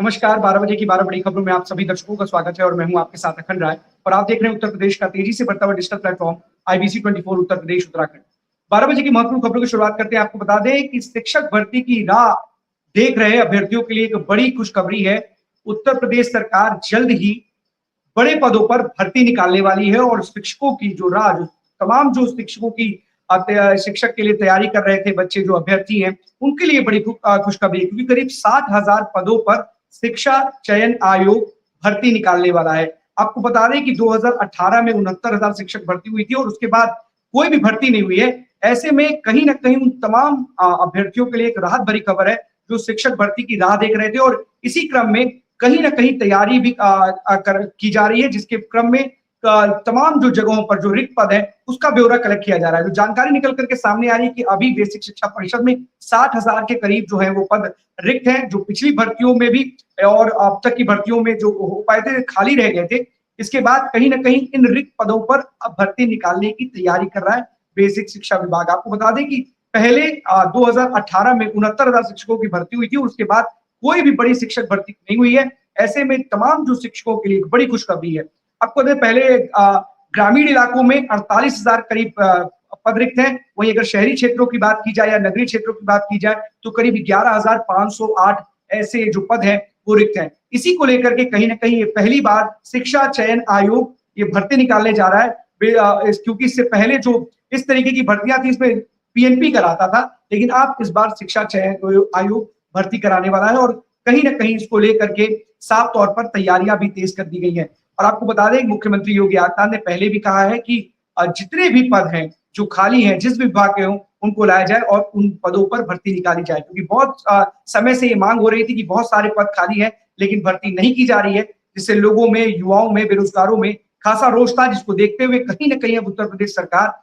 नमस्कार, 12 बजे की 12 बड़ी खबरों में आप सभी दर्शकों का स्वागत है और मैं हूं आपके साथ अखंड राय और आप देख रहे हैं उत्तर प्रदेश का तेजी से बढ़ता हुआ digital platform IBC 24 Uttar Pradesh Uttarakhand. 12 बजे की महत्वपूर्ण खबरों की शुरुआत करते हैं। आपको बता दें कि शिक्षक भर्ती की राह देख रहे अभ्यर्थियों के लिए एक बड़ी खुशखबरी है। उत्तर प्रदेश सरकार जल्द ही बड़े पदों पर भर्ती निकालने वाली है और शिक्षकों की जो राह जो तमाम जो शिक्षकों की शिक्षक के लिए तैयारी कर रहे थे बच्चे जो अभ्यर्थी हैं उनके लिए बड़ी खुशखबरी है, क्योंकि करीब 60,000 पदों पर शिक्षा चयन आयोग भर्ती निकालने वाला है। आपको बता दें कि 2018 में 69,000 शिक्षक भर्ती हुई थी और उसके बाद कोई भी भर्ती नहीं हुई है। ऐसे में कहीं ना कहीं उन तमाम अभ्यर्थियों के लिए एक राहत भरी खबर है जो शिक्षक भर्ती की राह देख रहे थे और इसी क्रम में कहीं ना कहीं तैयारी भी की जा रही है, जिसके क्रम में तमाम जो जगहों पर जो रिक्त पद है उसका ब्यौरा कलेक्ट किया जा रहा है। जो जानकारी निकल करके सामने आ रही है कि अभी बेसिक शिक्षा परिषद में 60,000 के करीब जो है वो पद रिक्त हैं, जो पिछली भर्तियों में भी और अब तक की भर्तियों में जो हो पाए थे खाली रह गए थे। इसके बाद कहीं ना कहीं इन रिक्त पदों पर अब भर्ती निकालने की तैयारी कर रहा है बेसिक शिक्षा विभाग। आपको बता दें कि पहले 2018 में 69,000 शिक्षकों की भर्ती हुई थी और उसके बाद कोई भी बड़ी शिक्षक भर्ती नहीं हुई है। ऐसे में तमाम जो शिक्षकों के लिए बड़ी खुशखबरी है। आपको पहले ग्रामीण इलाकों में 48,000 करीब पद रिक्त हैं। वहीं अगर शहरी क्षेत्रों की बात की जाए या नगरीय क्षेत्रों की बात की जाए तो करीब 11,508 ऐसे जो पद हैं वो रिक्त हैं। इसी को लेकर के कहीं ना कहीं ये पहली बार शिक्षा चयन आयोग ये भर्ती निकालने जा रहा है, क्योंकि इससे पहले जो इस तरीके की भर्तियां थी इसमें पीएनपी कराता था, लेकिन अब इस बार शिक्षा चयन आयोग भर्ती कराने वाला है और कहीं ना कहीं इसको लेकर के साफ तौर पर तैयारियां भी तेज कर दी गई हैं। और आपको बता दें मुख्यमंत्री योगी आदित्यनाथ ने पहले भी कहा है कि जितने भी पद हैं जो खाली हैं जिस विभाग के हों उनको लाया जाए और उन पदों पर भर्ती निकाली जाए, क्योंकि बहुत समय से ये मांग हो रही थी कि बहुत सारे पद खाली हैं लेकिन भर्ती नहीं की जा रही है, जिससे लोगों में, युवाओं में, बेरोजगारों में खासा रोष था, जिसको देखते हुए कहीं ना कहीं अब उत्तर प्रदेश सरकार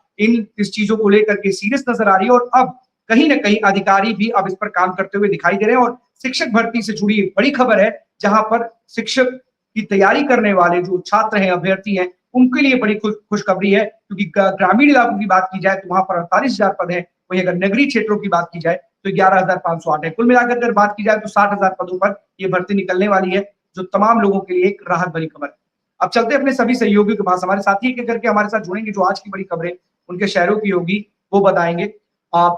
इस चीजों को लेकर के सीरियस नजर आ रही है और अब कहीं ना कहीं अधिकारी भी अब इस पर काम करते हुए दिखाई दे रहे हैं। और शिक्षक भर्ती से जुड़ी एक बड़ी खबर है जहां पर शिक्षक की तैयारी करने वाले जो छात्र हैं, अभ्यर्थी हैं, उनके लिए बड़ी खुशखबरी है, क्योंकि ग्रामीण इलाकों की बात की जाए तो वहां पर 48,000 पद है। वहीं अगर नगरीय क्षेत्रों की बात की जाए तो 11,508 है। कुल मिलाकर अगर बात की जाए तो 60,000 पदों पर यह भर्ती निकलने वाली है, जो तमाम लोगों के लिए एक राहत भरी खबर है। अब चलते अपने सभी सहयोगियों के पास, हमारे साथी एक करके हमारे साथ जुड़ेंगे जो आज की बड़ी खबरें उनके शहरों की होगी वो बताएंगे।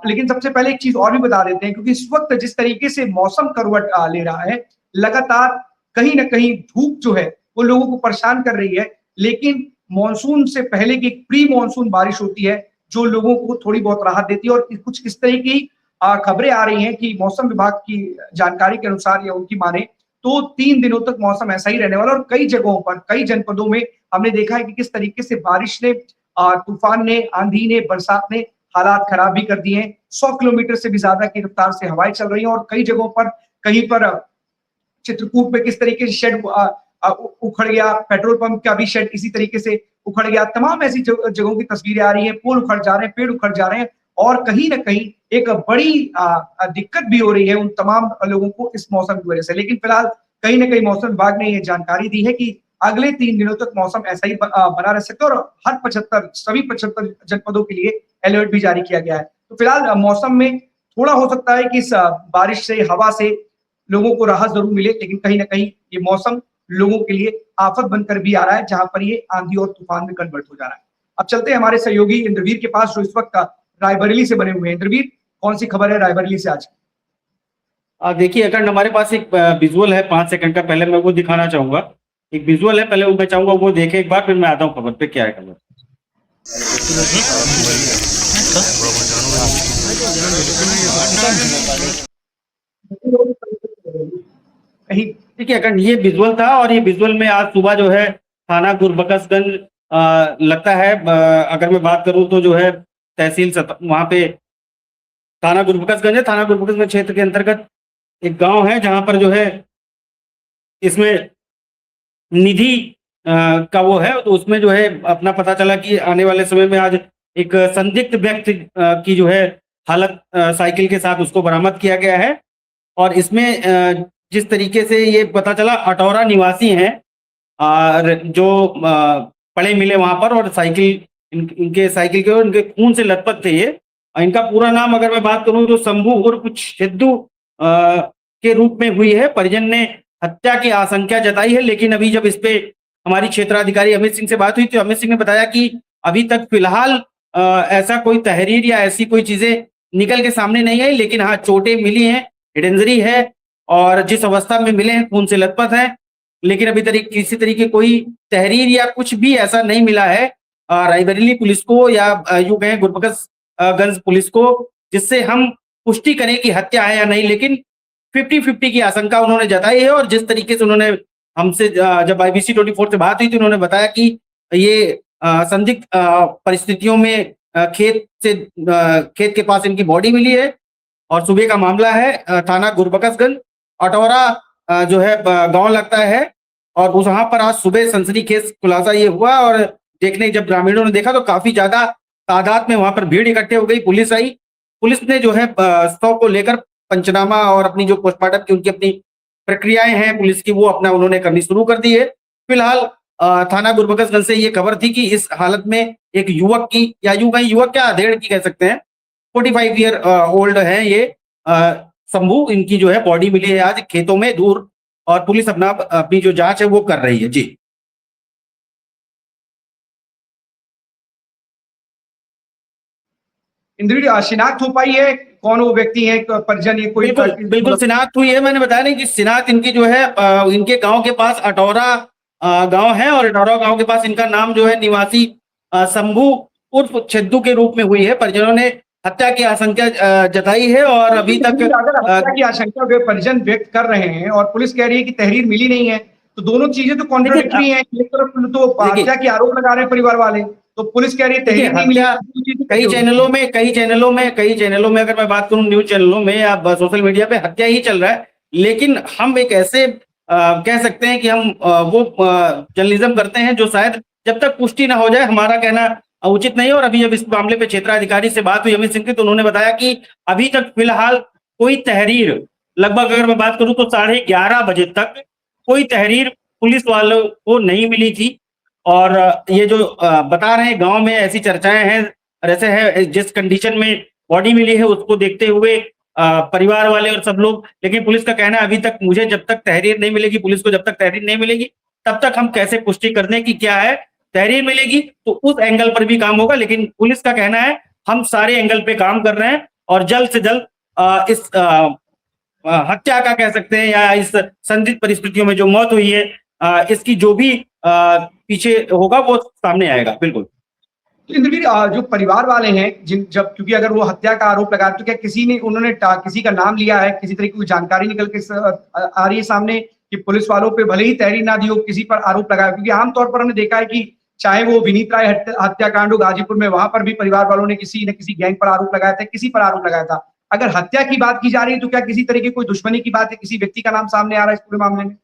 लेकिन सबसे पहले एक चीज और भी बता देते हैं, क्योंकि इस वक्त जिस तरीके से मौसम करवट ले रहा है, लगातार कहीं ना कहीं धूप जो है वो लोगों को परेशान कर रही है, लेकिन मॉनसून से पहले की प्री मॉनसून बारिश होती है जो लोगों को थोड़ी बहुत राहत देती है। और कुछ इस तरह की खबरें आ रही हैं कि मौसम विभाग की जानकारी के अनुसार या उनकी माने तो 3 दिनों तक मौसम ऐसा ही रहने वाला और कई जगहों पर, कई जनपदों में हमने देखा है कि किस तरीके से बारिश ने, तूफान ने, आंधी ने, बरसात ने हालात खराब भी कर दिए हैं। 100 किलोमीटर से भी ज्यादा की रफ्तार से हवाएं चल रही हैं और कई जगहों पर, कहीं पर चित्रकूट में किस तरीके से शेड उखड़ गया, पेट्रोल पंप का भी शेड इसी तरीके से उखड़ गया। तमाम ऐसी जगहों की तस्वीरें आ रही हैं, पोल उखड़ जा रहे हैं, पेड़ उखड़ जा रहे हैं और कहीं ना कहीं एक बड़ी दिक्कत भी हो रही है उन तमाम लोगों को इस मौसम की वजह से। लेकिन फिलहाल कहीं ना कहीं मौसम विभाग ने यह जानकारी दी है कि अगले 3 दिनों तक मौसम ऐसा ही बना रह सकता है और हर 75 सभी 75 जनपदों के लिए अलर्ट भी जारी किया गया है। तो फिलहाल मौसम में थोड़ा हो सकता है कि इस बारिश से, हवा से लोगों को राहत जरूर मिले, लेकिन कहीं ना कहीं ये मौसम लोगों के लिए आफत बनकर भी आ रहा है, जहां पर ये आंधी और तूफान में कन्वर्ट हो जा रहा है। अब चलते हैं हमारे सहयोगी इंद्रवीर के पास जो इस वक्त रायबरेली से बने हुए हैं। इंद्रवीर, कौन सी खबर है रायबरेली से आज? देखिए अगर हमारे पास एक विजुअल है 5 सेकंड का, पहले मैं वो दिखाना चाहूंगा। एक विजुअल है, पहले मैं चाहूंगा वो देखे एक बार, फिर मैं आता हूँ खबर पे क्या है खबर। देखिए अगर ये विजुअल था और ये विजुअल में आज सुबह जो है थाना गुरबख्शगंज लगता है, अगर मैं बात करूं तो जो है तहसील वहां पे थाना गुरबख्शगंज है। थाना गुरबख्शगंज क्षेत्र के अंतर्गत एक गांव है जहां पर जो है इसमें निधि का वो है, तो उसमें जो है अपना पता चला कि आने वाले समय में आज एक संदिग्ध व्यक्ति की जो है हालत साइकिल के साथ उसको बरामद किया गया है। और इसमें जिस तरीके से ये पता चला अटौरा निवासी हैं जो पड़े मिले वहां पर और साइकिल इनके साइकिल के और इनके खून से लथपथ थे ये। इनका पूरा नाम अगर मैं बात करूं तो शंभू उर्फ सिद्धू के रूप में हुई है। परिजन ने हत्या की आशंका जताई है। लेकिन अभी जब इस पे हमारी क्षेत्राधिकारी अमित सिंह से बात हुई तो अमित सिंह ने बताया कि अभी तक फिलहाल ऐसा कोई तहरीर या ऐसी कोई चीजें निकल के सामने नहीं आई, लेकिन हाँ चोटें मिली हैं, हेड इंजरी है और जिस अवस्था में मिले हैं खून से लथपथ है, लेकिन अभी तक किसी तरीके कोई तहरीर या कुछ भी ऐसा नहीं मिला है रायबरेली पुलिस को या यूं कहें गुरबख्शगंज पुलिस को, जिससे हम पुष्टि करें कि हत्या है या नहीं। लेकिन 50-50 की आशंका उन्होंने जताई है और जिस तरीके से उन्होंने हमसे जब IBC 24 से बात हुई थी उन्होंने बताया कि ये संदिग्ध परिस्थितियों में खेत के पास इनकी बॉडी मिली है और सुबह का मामला है। थाना गुरबख्शगंज अटौरा जो है गांव लगता है और उस वहां पर आज सुबह सनसनीखेज खुलासा ये हुआ और देखने जब ग्रामीणों ने देखा तो काफी ज्यादा तादाद में वहां पर भीड़ इकट्ठे हो गई। पुलिस आई, पुलिस ने जो है शव को लेकर पंचनामा और अपनी जो पोस्टमार्टम की उनकी अपनी प्रक्रियाएं हैं पुलिस की वो अपना उन्होंने करनी शुरू कर दी है। फिलहाल थाना गुरबख्शगंज से ये खबर थी कि इस हालत में एक युवक की या यूं कहीं युवक क्या अधेड़ की कह सकते हैं 45 ईयर ओल्ड है ये शंभू, इनकी जो है बॉडी मिली है आज खेतों में दूर और पुलिस अपनी जो जांच है वो कर रही है। जी इंद्रवीर, शिनाख्त हो पाई है कौन वो व्यक्ति है, परिजन, ये कोई? बिल्कुल शिनाख्त हुई है। मैंने बताया नहीं कि शिनाख्त इनकी जो है इनके गांव के पास अटौरा गांव है और अटौरा गांव के पास इनका नाम जो है निवासी शंभू उर्फ छद्दू के रूप में हुई है। परिजनों ने हत्या की आशंका जताई है और अभी तक अगर हत्या की आशंका वे परिजन व्यक्त कर रहे हैं और पुलिस कह रही है कि तहरीर मिली नहीं है, तो दोनों चीजें तो कॉन्ट्राडिक्टरी हैं। एक तरफ तो हत्या के आरोप लगा रहे हैं परिवार वाले, तो पुलिस कह रही है तहरीर नहीं मिली। कई चैनलों में अगर मैं बात करूं, न्यूज चैनलों में या सोशल मीडिया पे हत्या ही चल रहा है, लेकिन हम एक ऐसे कह सकते हैं कि हम वो जर्नलिज्म करते हैं जो शायद जब तक पुष्टि ना हो जाए हमारा कहना उचित नहीं है। और अभी जब इस मामले पे क्षेत्राधिकारी से बात हुई अमित सिंह की तो उन्होंने बताया कि अभी तक फिलहाल कोई तहरीर, लगभग अगर मैं बात करूं तो 11:30 बजे तक कोई तहरीर पुलिस वालों को नहीं मिली थी। और ये जो बता रहे हैं गांव में ऐसी चर्चाएं हैं और ऐसे है जिस कंडीशन में बॉडी मिली है उसको देखते हुए परिवार वाले और सब लोग, लेकिन पुलिस का कहना है अभी तक मुझे जब तक तहरीर नहीं मिलेगी, पुलिस को जब तक तहरीर नहीं मिलेगी तब तक हम कैसे पुष्टि कर दें कि क्या है। तहरीर मिलेगी तो उस एंगल पर भी काम होगा, लेकिन पुलिस का कहना है हम सारे एंगल पे काम कर रहे हैं और जल्द से जल्द इस हत्या का कह सकते हैं या इस संदिग्ध परिस्थितियों में जो मौत हुई है इसकी जो भी पीछे होगा वो सामने आएगा। बिल्कुल। तो इंद्रवीर, जो परिवार वाले हैं जब क्योंकि अगर वो हत्या का आरोप लगा तो क्या उन्होंने किसी का नाम लिया है, किसी तरह की जानकारी निकल के आ रही है सामने कि पुलिस वालों पे भले ही तहरीर ना दी हो किसी पर आरोप लगाया? क्योंकि आमतौर पर हमने देखा है कि चाहे वो विनीत राय हत्याकांड हो गाजीपुर में, वहां पर भी परिवार वालों ने किसी न किसी गैंग पर आरोप लगाया था, किसी पर आरोप लगाया था। अगर हत्या की बात की जा रही है तो क्या किसी तरह की कोई दुश्मनी की बात है, किसी व्यक्ति का नाम सामने आ रहा है इस पूरे मामले में?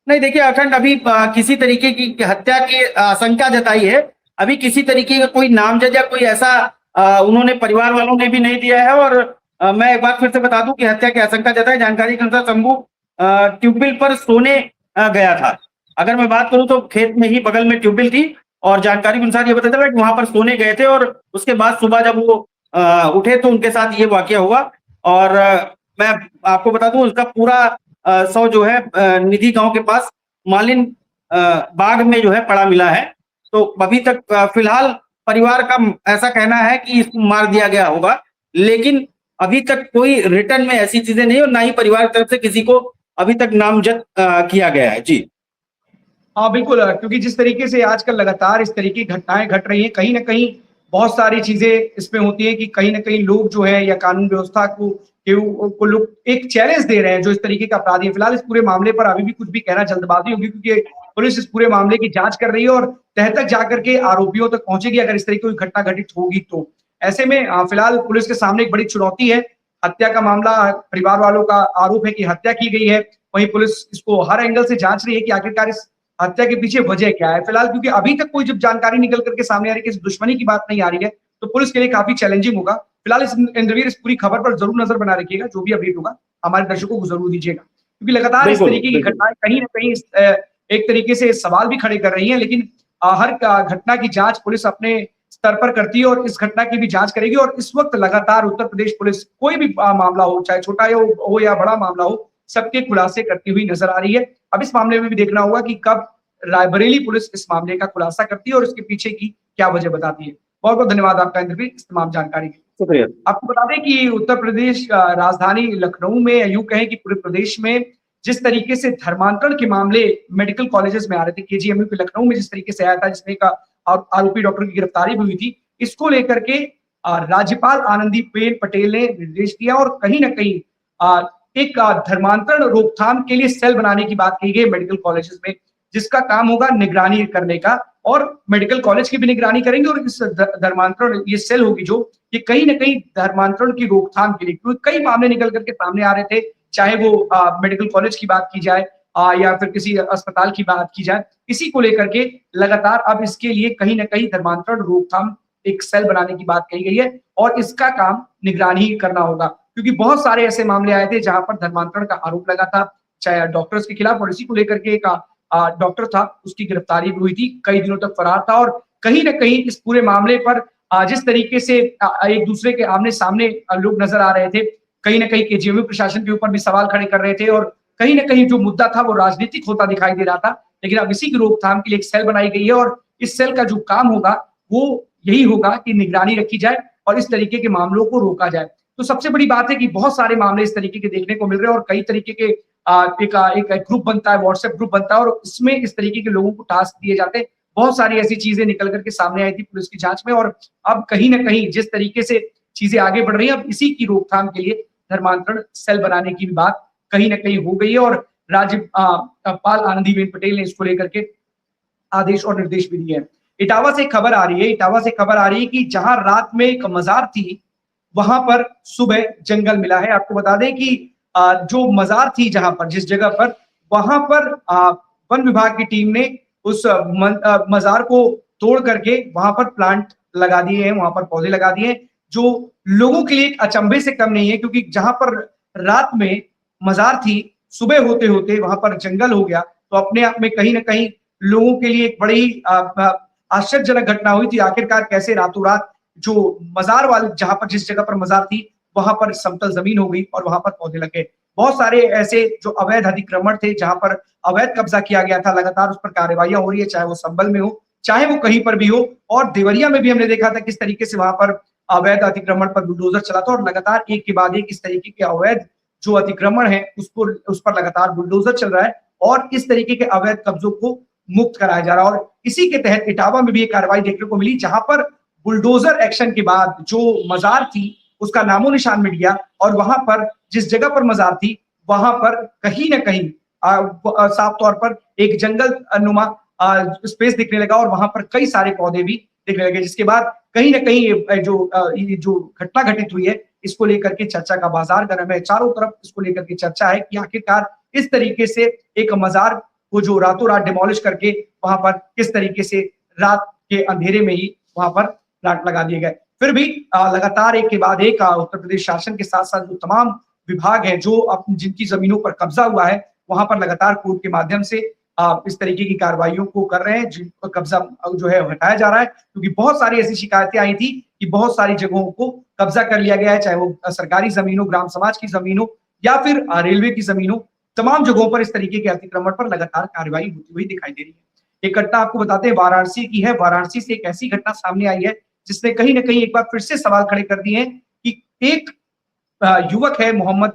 नहीं, देखिए अखंड अभी किसी तरीके की हत्या की आशंका जताई है, अभी किसी तरीके का कोई नामजद या कोई ऐसा उन्होंने परिवार वालों ने भी नहीं दिया है। और मैं एक बार फिर से बता दूं कि हत्या की आशंका जताई जानकारी के अनुसार शंभू ट्यूबवेल पर सोने गया था। अगर मैं बात करूं तो खेत में ही बगल में ट्यूबवेल थी और जानकारी के अनुसार ये पता चला कि वहां पर सोने गए थे और उसके बाद सुबह जब वो उठे तो उनके साथ ये वाकया हुआ। और मैं आपको बता दूं उसका पूरा शव जो है निधि गांव के पास मालिन बाग में जो है पड़ा मिला है। तो अभी तक फिलहाल परिवार का ऐसा कहना है कि इसको मार दिया गया होगा, लेकिन अभी तक कोई रिटर्न में ऐसी चीजें नहीं और ना ही परिवार की तरफ से किसी को अभी तक नामजद किया गया है। जी हाँ बिल्कुल, क्योंकि जिस तरीके से आजकल लगातार इस तरीके की घटनाएं घट रही हैं, कहीं ना कहीं बहुत सारी चीजें इसमें होती हैं कि कहीं ना कहीं लोग जो है या कानून व्यवस्था को लोग एक चैलेंज दे रहे हैं जो इस तरीके का अपराधी है। फिलहाल इस पूरे मामले पर अभी भी कुछ भी कहना जल्दबाजी होगी, क्योंकि पुलिस इस पूरे मामले की जांच कर रही है और तह तक जाकर के आरोपियों तक पहुंचेगी अगर इस तरीके की घटना घटित होगी तो। ऐसे में फिलहाल पुलिस के सामने एक बड़ी चुनौती है। हत्या का मामला, परिवार वालों का आरोप है कि हत्या की गई है, वहीं पुलिस इसको हर एंगल से जांच रही है कि आखिरकार इस हत्या के पीछे वजह क्या है। फिलहाल क्योंकि अभी तक कोई जब जानकारी निकल करके सामने आ रही है, किसी दुश्मनी की बात नहीं आ रही है, तो पुलिस के लिए काफी चैलेंजिंग होगा। फिलहाल इंद्रवीर इस पूरी खबर पर जरूर नजर बना रखिएगा, जो भी अपडेट होगा हमारे दर्शकों को जरूर दीजिएगा, क्योंकि लगातार इस तरीके की घटनाएं कहीं ना कहीं एक तरीके से सवाल भी खड़े कर रही हैं। लेकिन हर घटना की जांच पुलिस अपने स्तर पर करती है और इस घटना की भी जांच करेगी। और इस वक्त लगातार उत्तर प्रदेश पुलिस कोई भी मामला हो, चाहे छोटा हो या बड़ा मामला हो, सबके खुलासे करती हुई नजर आ रही है। अब इस मामले में भी देखना होगा कि कब रायबरेली पुलिस इस मामले का खुलासा करती है और इसके पीछे की क्या वजह बताती है। बहुत बहुत धन्यवाद आपका इंद्रवीर इस तमाम जानकारी के लिए। शुक्रिया। आपको बता दें कि उत्तर प्रदेश राजधानी लखनऊ में, या यूं कहें कि पूरे प्रदेश में जिस तरीके से धर्मांतरण के मामले मेडिकल कॉलेजेस में आ रहे थे, केजीएमयू के लखनऊ में जिस तरीके से आया था, जिसमें एक आरोपी डॉक्टर की गिरफ्तारी भी हुई थी, इसको लेकर के राज्यपाल आनंदीबेन पटेल ने निर्देश दिया और कहीं ना कहीं एक धर्मांतरण रोकथाम के लिए सेल बनाने की बात की गई मेडिकल कॉलेजेस में, जिसका काम होगा निगरानी करने का, और मेडिकल कॉलेज की भी निगरानी करेंगे और इस धर्मांतरण ये सेल होगी जो ये कहीं ना कहीं धर्मांतरण की रोकथाम के लिए, क्योंकि कई मामले निकल करके सामने आ रहे थे, चाहे वो मेडिकल कॉलेज की बात की जाए या फिर किसी अस्पताल की बात की जाए, इसी को लेकर के लगातार अब इसके लिए कहीं ना कहीं धर्मांतरण रोकथाम एक सेल बनाने की बात कही गई है और इसका काम निगरानी ही करना होगा, क्योंकि बहुत सारे ऐसे मामले आए थे जहां पर धर्मांतरण का आरोप लगा था, चाहे डॉक्टर्स के खिलाफ, और इसी को लेकर के एक डॉक्टर था, उसकी गिरफ्तारी भी हुई थी, कई दिनों तक फरार था, और कहीं ना कहीं इस पूरे मामले पर जिस तरीके से एक दूसरे के आमने सामने लोग नजर आ रहे थे, कहीं ना कहीं केजीएमयू प्रशासन के ऊपर भी सवाल खड़े कर रहे थे और कहीं ना कहीं जो मुद्दा था वो राजनीतिक होता दिखाई दे रहा था, लेकिन अब इसी की रोकथाम के लिए एक सेल बनाई गई है और इस सेल का जो काम होगा वो यही होगा कि निगरानी रखी जाए और इस तरीके के मामलों को रोका जाए। तो सबसे बड़ी बात है कि बहुत सारे मामले इस तरीके के देखने को मिल रहे हैं और कई तरीके के एक ग्रुप बनता है, व्हाट्सएप ग्रुप बनता है और इसमें इस तरीके के लोगों को टास्क दिए जाते हैं। बहुत सारी ऐसी चीजें निकल करके सामने आई थी पुलिस की जांच में और अब कहीं ना कहीं जिस तरीके से चीजें आगे बढ़ रही है, अब इसी की रोकथाम के लिए धर्मांतरण सेल बनाने की भी बात कहीं ना कहीं हो गई है और राज्यपाल आनंदीबेन पटेल ने इसको लेकर के आदेश और निर्देश भी दिए हैं। इटावा से खबर आ रही है, इटावा से खबर आ रही है कि जहां रात में एक मजार थी, वहां पर सुबह जंगल मिला है। आपको बता दें कि जो मजार थी जहां पर, जिस जगह पर, वहां पर वन विभाग की टीम ने उस मजार को तोड़ करके वहां पर प्लांट लगा दिए हैं, वहां पर पौधे लगा दिए हैं, जो लोगों के लिए एक अचंभे से कम नहीं है, क्योंकि जहां पर रात में मजार थी, सुबह होते होते वहां पर जंगल हो गया, तो अपने आप में कहीं ना कहीं लोगों के लिए एक बड़ी आश्चर्यजनक घटना हुई थी। आखिरकार कैसे रातों रात जो मजार वाले, जहां पर जिस जगह पर मजार थी वहां पर समतल जमीन हो गई और वहां पर पौधे लगे। बहुत सारे ऐसे जो अवैध अतिक्रमण थे, जहां पर अवैध कब्जा किया गया था, लगातार उस पर कार्रवाइयां हो रही है, चाहे वो संभल में हो, चाहे वो कहीं पर भी हो, और देवरिया में भी हमने देखा था किस तरीके से वहां पर अवैध अतिक्रमण पर बुलडोजर चला था और लगातार एक के बाद एक इस तरीके के अवैध जो अतिक्रमण है उस पर लगातार बुलडोजर चल रहा है और इस तरीके के अवैध कब्जों को मुक्त कराया जा रहा है। और इसी के तहत इटावा में भी एक कार्रवाई देखने को मिली, जहां पर बुलडोजर एक्शन के बाद जो मजार थी उसका नामो निशान मिट गया और वहां पर जिस जगह पर मजार थी वहां पर कहीं ना कहीं साफ तौर पर एक जंगल नुमा स्पेस दिखने लगा और वहां पर कई सारे पौधे भी दिखने लगे, जिसके बाद कहीं ना कहीं ये जो घटना घटित हुई है इसको लेकर के चर्चा का बाजार गर्म है। चारों तरफ इसको लेकर के चर्चा है कि आखिरकार इस तरीके से एक मजार को जो रातों रात डिमोलिश करके वहां पर किस तरीके से रात के अंधेरे में ही वहां पर प्लांट लगा दिए गए। फिर भी लगातार एक के बाद एक उत्तर प्रदेश शासन के साथ साथ जो तमाम विभाग है जो जिनकी जमीनों पर कब्जा हुआ है वहां पर लगातार कोर्ट के माध्यम से इस तरीके की कार्रवाइयों को कर रहे हैं, जिन पर कब्जा जो है हटाया जा रहा है, क्योंकि बहुत सारी ऐसी शिकायतें आई थी कि बहुत सारी जगहों को कब्जा कर लिया गया है, चाहे वो सरकारी जमीन हो, ग्राम समाज की जमीन हो या फिर रेलवे की जमीन हो, तमाम जगहों पर इस तरीके के अतिक्रमण पर लगातार कार्रवाई होती हुई दिखाई दे रही है। एक घटना आपको बताते हैं वाराणसी की है। वाराणसी से एक ऐसी घटना सामने आई है जिसने कहीं ना कहीं एक बार फिर से सवाल खड़े कर दिए हैं कि एक युवक है मोहम्मद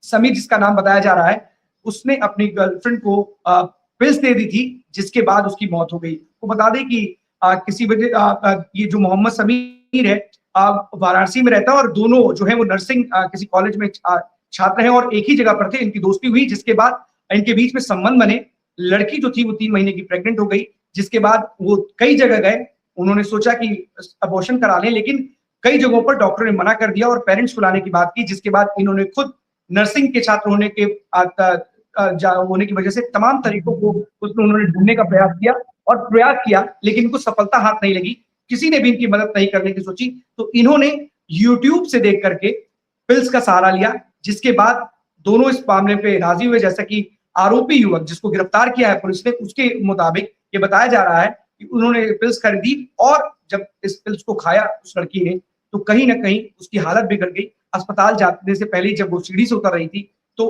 समीर, जिसका नाम बताया जा रहा है, उसने अपनी गर्लफ्रेंड को पिल्स दे दी थी, जिसके बाद उसकी मौत हो गई। तो बता दें कि किसी वजह ये जो मोहम्मद समीर है वाराणसी में रहता है और दोनों जो है वो नर्सिंग किसी कॉलेज में छात्र हैं और एक ही जगह पर थे। इनकी दोस्ती हुई, जिसके बाद इनके बीच में संबंध बने। लड़की जो थी वो 3 महीने की प्रेग्नेंट हो गई, जिसके बाद वो कई जगह गए, उन्होंने सोचा कि अबॉर्शन करा लें, लेकिन कई जगहों पर डॉक्टर ने मना कर दिया और पेरेंट्स को लाने की बात की, जिसके बाद इन्होंने खुद नर्सिंग के छात्र होने की वजह से तमाम तरीकों को उसमें उन्होंने ढूंढने का प्रयास किया, लेकिन इनको सफलता हाथ नहीं लगी। किसी ने भी इनकी मदद नहीं करने की सोची, तो इन्होंने यूट्यूब से देख करके पिल्स का सहारा लिया, जिसके बाद दोनों इस मामले पे राजी हुए। जैसा कि आरोपी युवक जिसको गिरफ्तार किया है पुलिस ने, उसके मुताबिक ये बताया जा रहा है कि उन्होंने पिल्स खरीदी और जब इस पिल्स को खाया उस लड़की ने, तो कहीं ना कहीं उसकी हालत बिगड़ गई। अस्पताल जाने से पहले जब वो सीढ़ी से उतर रही थी तो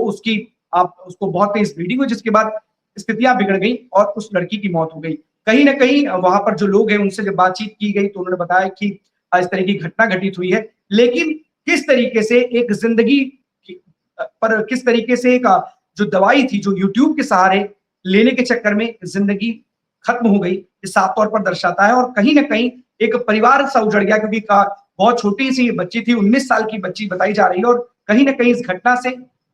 आप उसको बहुत तेज ब्लीडिंग हुई, जिसके बाद स्थितियां बिगड़ गई और उस लड़की की मौत हो गई। कहीं ना कहीं वहां पर जो लोग हैं उनसे जब बातचीत की गई तो उन्होंने बताया कि इस तरह की घटना घटित हुई है, लेकिन किस तरीके से एक जिंदगी पर किस तरीके से एक जो दवाई थी जो यूट्यूब के सहारे लेने के चक्कर में जिंदगी खत्म हो गई, ये साफ तौर पर दर्शाता है। और कहीं ना कहीं एक परिवार सा उजड़ गया, क्योंकि बहुत छोटी सी बच्ची थी, 19 साल की बच्ची बताई जा रही है, और कहीं ना कहीं इस घटना से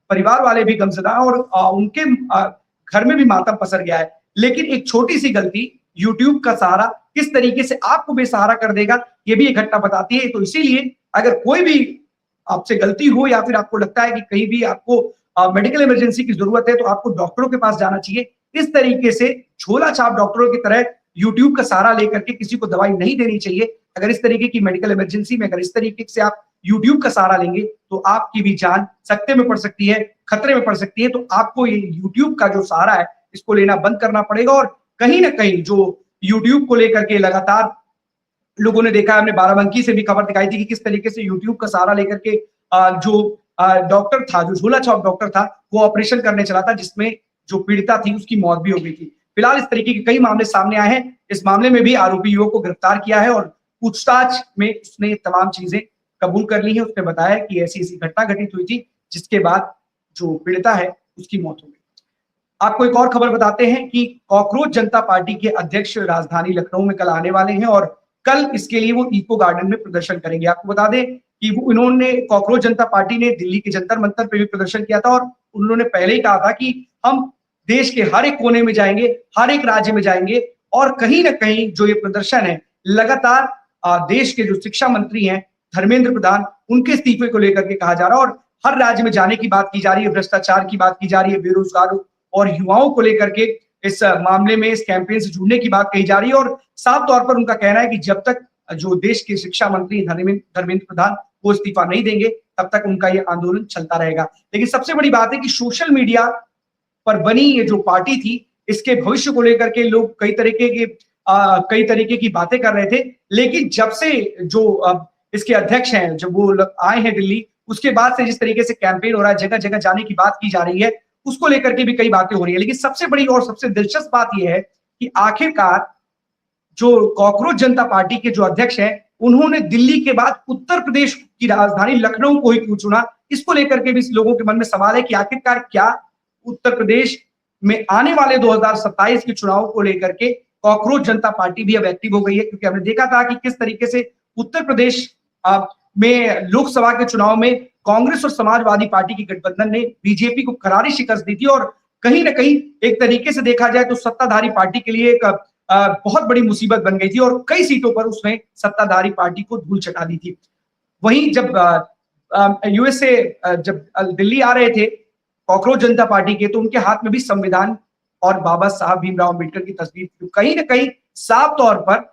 परिवार वाले भी गमजदा और उनके घर में भी मातम पसर गया है। लेकिन एक छोटी सी गलती, यूट्यूब का सहारा किस तरीके से आपको बेसहारा कर देगा, ये भी एक घटना बताती है। तो इसीलिए अगर कोई भी आपसे गलती हो या फिर आपको लगता है कि कहीं भी आपको मेडिकल इमरजेंसी की जरूरत है, तो आपको डॉक्टरों के पास जाना चाहिए। इस तरीके से झोला छाप डॉक्टरों की तरह यूट्यूब का सहारा लेकर के किसी को दवाई नहीं देनी चाहिए। अगर इस तरीके की मेडिकल इमरजेंसी में अगर इस तरीके से आप यूट्यूब का सहारा लेंगे तो आपकी भी जान सकते में पड़ सकती है, खतरे में पड़ सकती है। तो आपको ये यूट्यूब का जो सहारा है इसको लेना बंद करना पड़ेगा। और कहीं ना कहीं जो यूट्यूब को लेकर के लगातार लोगों ने देखा, हमने बाराबंकी से भी खबर दिखाई थी कि किस तरीके से यूट्यूब का सहारा लेकर के जो डॉक्टर था, जो झोला छाप डॉक्टर था, वो ऑपरेशन करने चला था, जिसमें जो पीड़िता थी उसकी मौत भी हो गई थी। फिलहाल इस तरीके के कई मामले सामने आए हैं। इस मामले में भी आरोपी युवक को गिरफ्तार किया है और पूछताछ में उसने तमाम चीजें कबूल कर ली है। उसने बताया कि ऐसी ऐसी घटना घटित हुई थी, जिसके बाद जो पीड़िता है उसकी मौत हो गई। आपको एक और खबर बताते हैं कि कॉकरोच जनता पार्टी के अध्यक्ष राजधानी लखनऊ में कल आने वाले हैं और कल इसके लिए वो इको गार्डन में प्रदर्शन करेंगे। आपको बता दें कि इन्होंने कॉकरोच जनता पार्टी ने दिल्ली के जंतर मंतर पे भी प्रदर्शन किया था और उन्होंने पहले ही कहा था कि हम देश के हर एक कोने में जाएंगे, हर एक राज्य में जाएंगे। और कहीं ना कहीं जो ये प्रदर्शन है, लगातार देश के जो शिक्षा मंत्री हैं धर्मेंद्र प्रधान, उनके इस्तीफे को लेकर के कहा जा रहा है और हर राज्य में जाने की बात की जा रही है, भ्रष्टाचार की बात की जा रही है, बेरोजगारों और युवाओं को लेकर के इस मामले में इस कैंपेन से जुड़ने की बात कही जा रही है। और साफ तौर पर उनका कहना है कि जब तक जो देश के शिक्षा मंत्री धर्मेंद्र प्रधान वो इस्तीफा नहीं देंगे, तब तक उनका ये आंदोलन चलता रहेगा। लेकिन सबसे बड़ी बात है कि सोशल मीडिया पर बनी ये जो पार्टी थी, इसके भविष्य को लेकर के लोग कई तरीके की बातें कर रहे थे। लेकिन जब से जो इसके अध्यक्ष हैं, जब वो आए हैं दिल्ली, उसके बाद से जिस तरीके से कैंपेन हो रहा है, जगह जगह जाने की बात की जा रही है, उसको लेकर के भी कई बातें हो रही है। लेकिन सबसे बड़ी और सबसे दिलचस्प बात यह है कि आखिरकार जो कॉकरोच जनता पार्टी के जो अध्यक्ष हैं, उन्होंने दिल्ली के बाद उत्तर प्रदेश की राजधानी लखनऊ को ही क्यों चुना? इसको लेकर के भी लोगों के मन में सवाल है कि आखिरकार क्या उत्तर प्रदेश में आने वाले 2027 के चुनाव को लेकर के कॉकरोच जनता पार्टी भी अब एक्टिव हो गई है। क्योंकि हमने देखा था कि किस तरीके से उत्तर प्रदेश में लोकसभा के चुनाव में कांग्रेस और समाजवादी पार्टी की गठबंधन ने बीजेपी को करारी शिकस्त दी थी और कहीं ना कहीं एक तरीके से देखा जाए तो सत्ताधारी पार्टी के लिए एक बहुत बड़ी मुसीबत बन गई थी और कई सीटों पर उसने सत्ताधारी पार्टी को धूल चटा दी थी। वहीं जब यूएस से जब दिल्ली आ रहे थे कॉकरोच जनता पार्टी के, तो उनके हाथ में भी संविधान और बाबा साहब भीमराव अम्बेडकर की तस्वीर थी। कहीं ना कहीं साफ तौर पर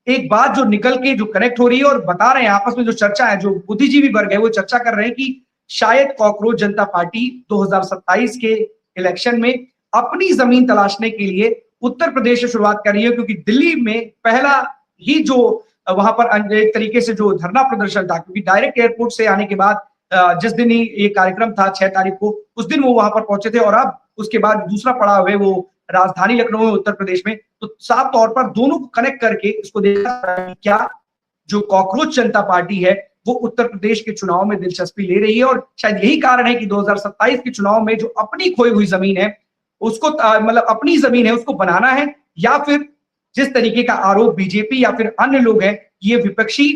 एक बात जो निकल के जो कनेक्ट हो रही है और बता रहे हैं आपस में जो चर्चा है, जो बुद्धिजीवी वर्ग है वो चर्चा कर रहे हैं कि शायद कॉकरोच जनता पार्टी 2027 के इलेक्शन में अपनी जमीन तलाशने के लिए उत्तर प्रदेश से शुरुआत कर रही है। क्योंकि दिल्ली में पहला ही जो वहां पर एक तरीके से जो धरना प्रदर्शन था, क्योंकि डायरेक्ट एयरपोर्ट से आने के बाद जिस दिन ही ये कार्यक्रम था 6 तारीख को, उस दिन वो वहां पर पहुंचे थे और अब उसके बाद दूसरा पड़ाव है वो राजधानी लखनऊ में उत्तर प्रदेश में। तो साफ तौर पर दोनों को कनेक्ट करके इसको देखा क्या जो कॉकरोच जनता पार्टी है वो उत्तर प्रदेश के चुनाव में दिलचस्पी ले रही है और शायद यही कारण है कि 2027 के चुनाव में जो अपनी खोई हुई जमीन है उसको मतलब अपनी जमीन है उसको बनाना है, या फिर जिस तरीके का आरोप बीजेपी या फिर अन्य लोग हैं, ये विपक्षी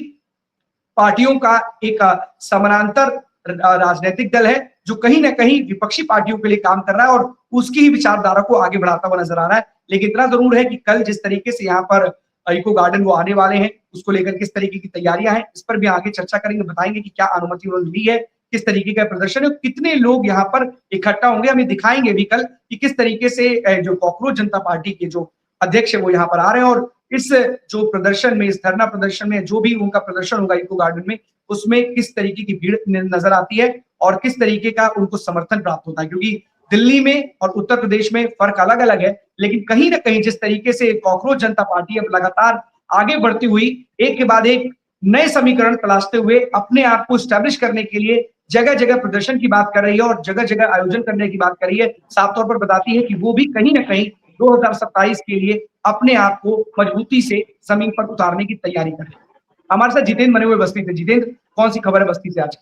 पार्टियों का एक समानांतर राजनीतिक दल है जो कहीं ना कहीं विपक्षी पार्टियों के लिए काम कर रहा है और उसकी ही विचारधारा को आगे बढ़ाता हुआ नजर आ रहा है। लेकिन इतना जरूर है कि कल जिस तरीके से यहाँ पर इको गार्डन वो आने वाले हैं, उसको लेकर किस तरीके की तैयारियां हैं, इस पर भी आगे चर्चा करेंगे, बताएंगे कि क्या अनुमति उन्होंने ली है, किस तरीके का प्रदर्शन है, कितने लोग यहाँ पर इकट्ठा होंगे। हमें दिखाएंगे भी कल कि किस तरीके से जो कॉकरोच जनता पार्टी के जो अध्यक्ष है वो यहाँ पर आ रहे हैं और इस जो प्रदर्शन में, इस धरना प्रदर्शन में जो भी उनका प्रदर्शन होगा इको गार्डन में, उसमें किस तरीके की भीड़ नजर आती है और किस तरीके का उनको समर्थन प्राप्त होता है। क्योंकि दिल्ली में और उत्तर प्रदेश में फर्क अलग अलग है, लेकिन कहीं ना कहीं जिस तरीके से कॉकरोच जनता पार्टी अब लगातार आगे बढ़ती हुई एक के बाद एक नए समीकरण तलाशते हुए अपने आप को स्टैब्लिश करने के लिए जगह जगह प्रदर्शन की बात कर रही है और जगह जगह आयोजन करने की बात कर रही है, साफ तौर पर बताती है कि वो भी कहीं ना कहीं 2027 के लिए अपने आप को मजबूती से जमीन पर उतारने की तैयारी कर रही है। हमारे साथ जितेंद्र बने हुए बस्ती थे। जितेंद्र, कौन सी खबर है बस्ती से आज?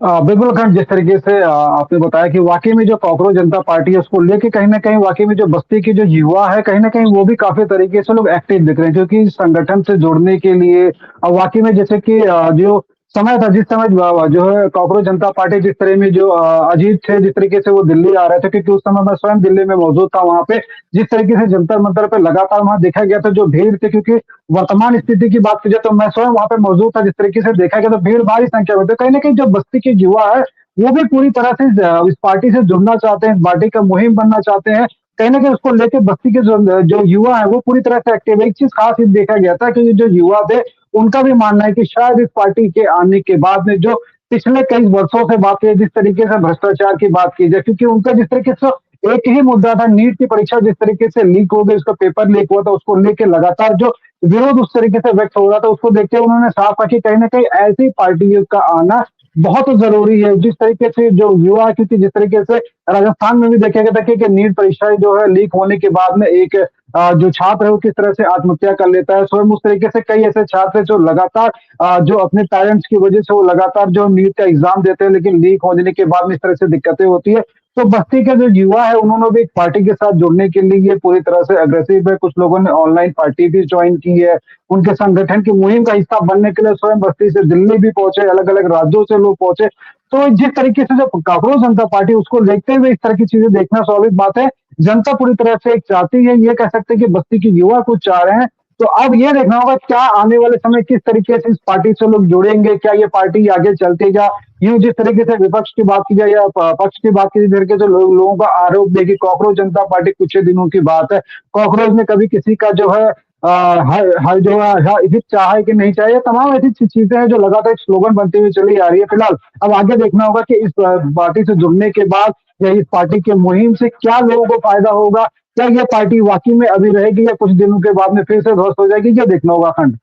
बिल्कुल अखंड, जिस तरीके से आपने बताया कि वाकई में जो कॉकरोच जनता पार्टी है उसको लेके कहीं ना कहीं वाकई में जो बस्ती के जो युवा है कहीं ना कहीं वो भी काफी तरीके से लोग एक्टिव दिख रहे हैं, क्योंकि इस संगठन से जुड़ने के लिए वाकई में जैसे कि जो समय था, जिस समय जो है कॉकरोच जनता पार्टी जिस तरह में जो अजीत थे, जिस तरीके से वो दिल्ली आ रहे थे, क्योंकि उस समय मैं स्वयं दिल्ली में मौजूद था वहां पे, जिस तरीके से जंतर मंतर पे लगातार वहां देखा गया था जो भीड़ थी, क्योंकि वर्तमान स्थिति की बात की जाए तो मैं स्वयं वहां पे मौजूद था, जिस तरीके से देखा गया तो भीड़ भारी संख्या में, तो कहीं ना कहीं जो बस्ती के युवा है वो भी पूरी तरह से इस पार्टी से जुड़ना चाहते हैं, इस पार्टी का मुहिम बनना चाहते हैं, कहीं ना कहीं उसको लेके बस्ती के जो युवा है वो पूरी तरह से एक्टिव है। एक चीज खास ये देखा गया था कि जो युवा थे उनका भी मानना है कि शायद इस पार्टी के आने के बाद में जो पिछले कई वर्षों से बात की जिस तरीके से भ्रष्टाचार की बात की जाए, क्योंकि उनका जिस तरीके से एक ही मुद्दा था, नीट की परीक्षा जिस तरीके से लीक हो गई, उसका पेपर लीक हुआ था, उसको लेके लगातार जो विरोध उस तरीके से व्यक्त हो रहा था, उसको देखते हुए उन्होंने साफ कहा कि कहीं ना कहीं ऐसी पार्टियों का आना बहुत जरूरी है। जिस तरीके से जो युवा, क्योंकि जिस तरीके से राजस्थान में भी देखा गया था कि नीट परीक्षा जो है लीक होने के बाद में एक जो छात्र है वो किस तरह से आत्महत्या कर लेता है, स्वयं उस तरीके से कई ऐसे छात्र हैं जो लगातार जो अपने पेरेंट्स की वजह से वो लगातार जो नीट का एग्जाम देते हैं, लेकिन लीक होने के बाद में इस तरह से दिक्कतें होती है। तो बस्ती के जो युवा है उन्होंने भी एक पार्टी के साथ जुड़ने के लिए पूरी तरह से अग्रेसिव है। कुछ लोगों ने ऑनलाइन पार्टी भी ज्वाइन की है, उनके संगठन की मुहिम का हिस्सा बनने के लिए स्वयं बस्ती से दिल्ली भी पहुंचे, अलग अलग राज्यों से लोग पहुंचे। तो जिस तरीके से जो कॉकरोच जनता पार्टी उसको देखते हुए इस तरह की चीजें देखना स्वाभाविक बात है। जनता पूरी तरह से एक चाहती है, ये कह सकते हैं कि बस्ती के युवा कुछ चाह रहे हैं। तो अब ये देखना होगा क्या आने वाले समय किस तरीके से इस पार्टी से लोग जुड़ेंगे, क्या ये पार्टी आगे चलती या यूं जिस तरीके से विपक्ष की बात की जाए या पक्ष की बात की जाए, तरीके से लोगों का आरोप देखिए कॉकरोच जनता पार्टी कुछ ही दिनों की बात है, कॉकरोच ने कभी किसी का जो है हर जो है हित चाहे कि नहीं चाहे, तमाम ऐसी चीजें हैं जो लगातार एक स्लोगन बनती हुई चली आ रही है। फिलहाल अब आगे देखना होगा कि इस पार्टी से जुड़ने के बाद या इस पार्टी के मुहिम से क्या लोगों को फायदा होगा, क्या यह पार्टी वाकई में अभी रहेगी या कुछ दिनों के बाद में फिर से ध्वस्त हो जाएगी, क्या देखना होगा खंड।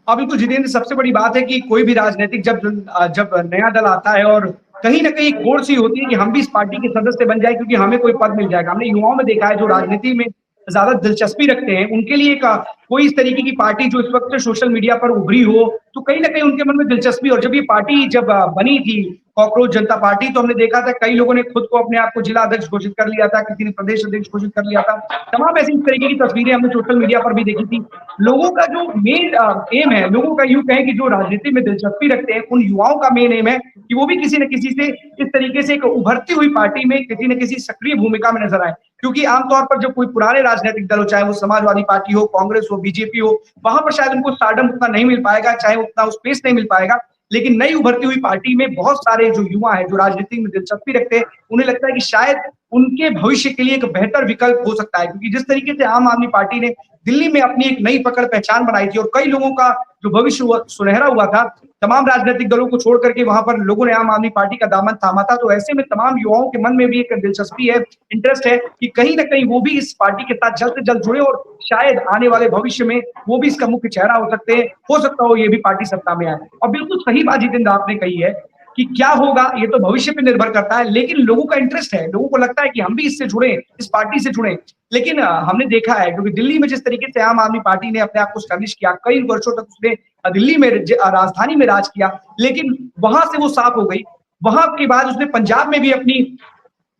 हाँ बिल्कुल जितेंद्र, सबसे बड़ी बात है कि कोई भी राजनीतिक जब नया दल आता है और कहीं ना कहीं एक होड़ सी होती है कि हम भी इस पार्टी के सदस्य बन जाए क्योंकि हमें कोई पद मिल जाएगा। हमने युवाओं में देखा है जो राजनीति में ज्यादा दिलचस्पी रखते हैं, उनके लिए कोई इस तरीके की पार्टी जो इस वक्त सोशल मीडिया पर उभरी हो तो कहीं ना कहीं उनके मन में दिलचस्पी। और जब ये पार्टी बनी थी कॉकरोच जनता पार्टी, तो हमने देखा था कई लोगों ने खुद को अपने आप को जिला अध्यक्ष घोषित कर लिया था, किसी ने प्रदेश अध्यक्ष घोषित कर लिया था। तमाम ऐसी इस तरीके की तस्वीरें हमने सोशल मीडिया पर भी देखी थी। लोगों का जो मेन एम है, लोगों का यूं कहें कि जो राजनीति में दिलचस्पी रखते हैं उन युवाओं का मेन एम है कि वो भी किसी न किसी से इस तरीके से एक उभरती हुई पार्टी में किसी न किसी सक्रिय भूमिका में नजर आए। क्योंकि आमतौर पर जब कोई पुराने राजनीतिक दल हो, चाहे वो समाजवादी पार्टी हो, कांग्रेस हो, बीजेपी हो, वहां पर शायद उनको स्टारडम उतना नहीं मिल पाएगा, चाहे उतना स्पेस नहीं मिल पाएगा। लेकिन नई उभरती हुई पार्टी में बहुत सारे जो युवा हैं जो राजनीति में दिलचस्पी रखते हैं, उन्हें लगता है कि शायद उनके भविष्य के लिए एक बेहतर विकल्प हो सकता है। क्योंकि जिस तरीके से आम आदमी पार्टी ने दिल्ली में अपनी एक नई पकड़ पहचान बनाई थी और कई लोगों का जो भविष्य सुनहरा हुआ था, तमाम राजनीतिक दलों को छोड़ करके वहां पर लोगों ने आम आदमी पार्टी का दामन थामा था। तो ऐसे में तमाम युवाओं के मन में भी एक दिलचस्पी है, इंटरेस्ट है कि कहीं ना कहीं वो भी इस पार्टी के साथ जल्द से जल्द जुड़े और शायद आने वाले भविष्य में वो भी इसका मुख्य चेहरा हो सकते हैं। हो सकता हो ये भी पार्टी सत्ता में आए। और बिल्कुल सही बात जितेंद्र आपने कही है कि क्या होगा ये तो भविष्य पे निर्भर करता है, लेकिन लोगों का इंटरेस्ट है, लोगों को लगता है कि हम भी इससे जुड़े, इस पार्टी से जुड़े। लेकिन हमने देखा है क्योंकि दिल्ली में जिस तरीके से आम आदमी पार्टी ने अपने आप को स्टैब्लिश किया, कई वर्षों तक उसने दिल्ली में राजधानी में राज किया, लेकिन वहां से वो साफ हो गई। वहां के बाद उसने पंजाब में भी अपनी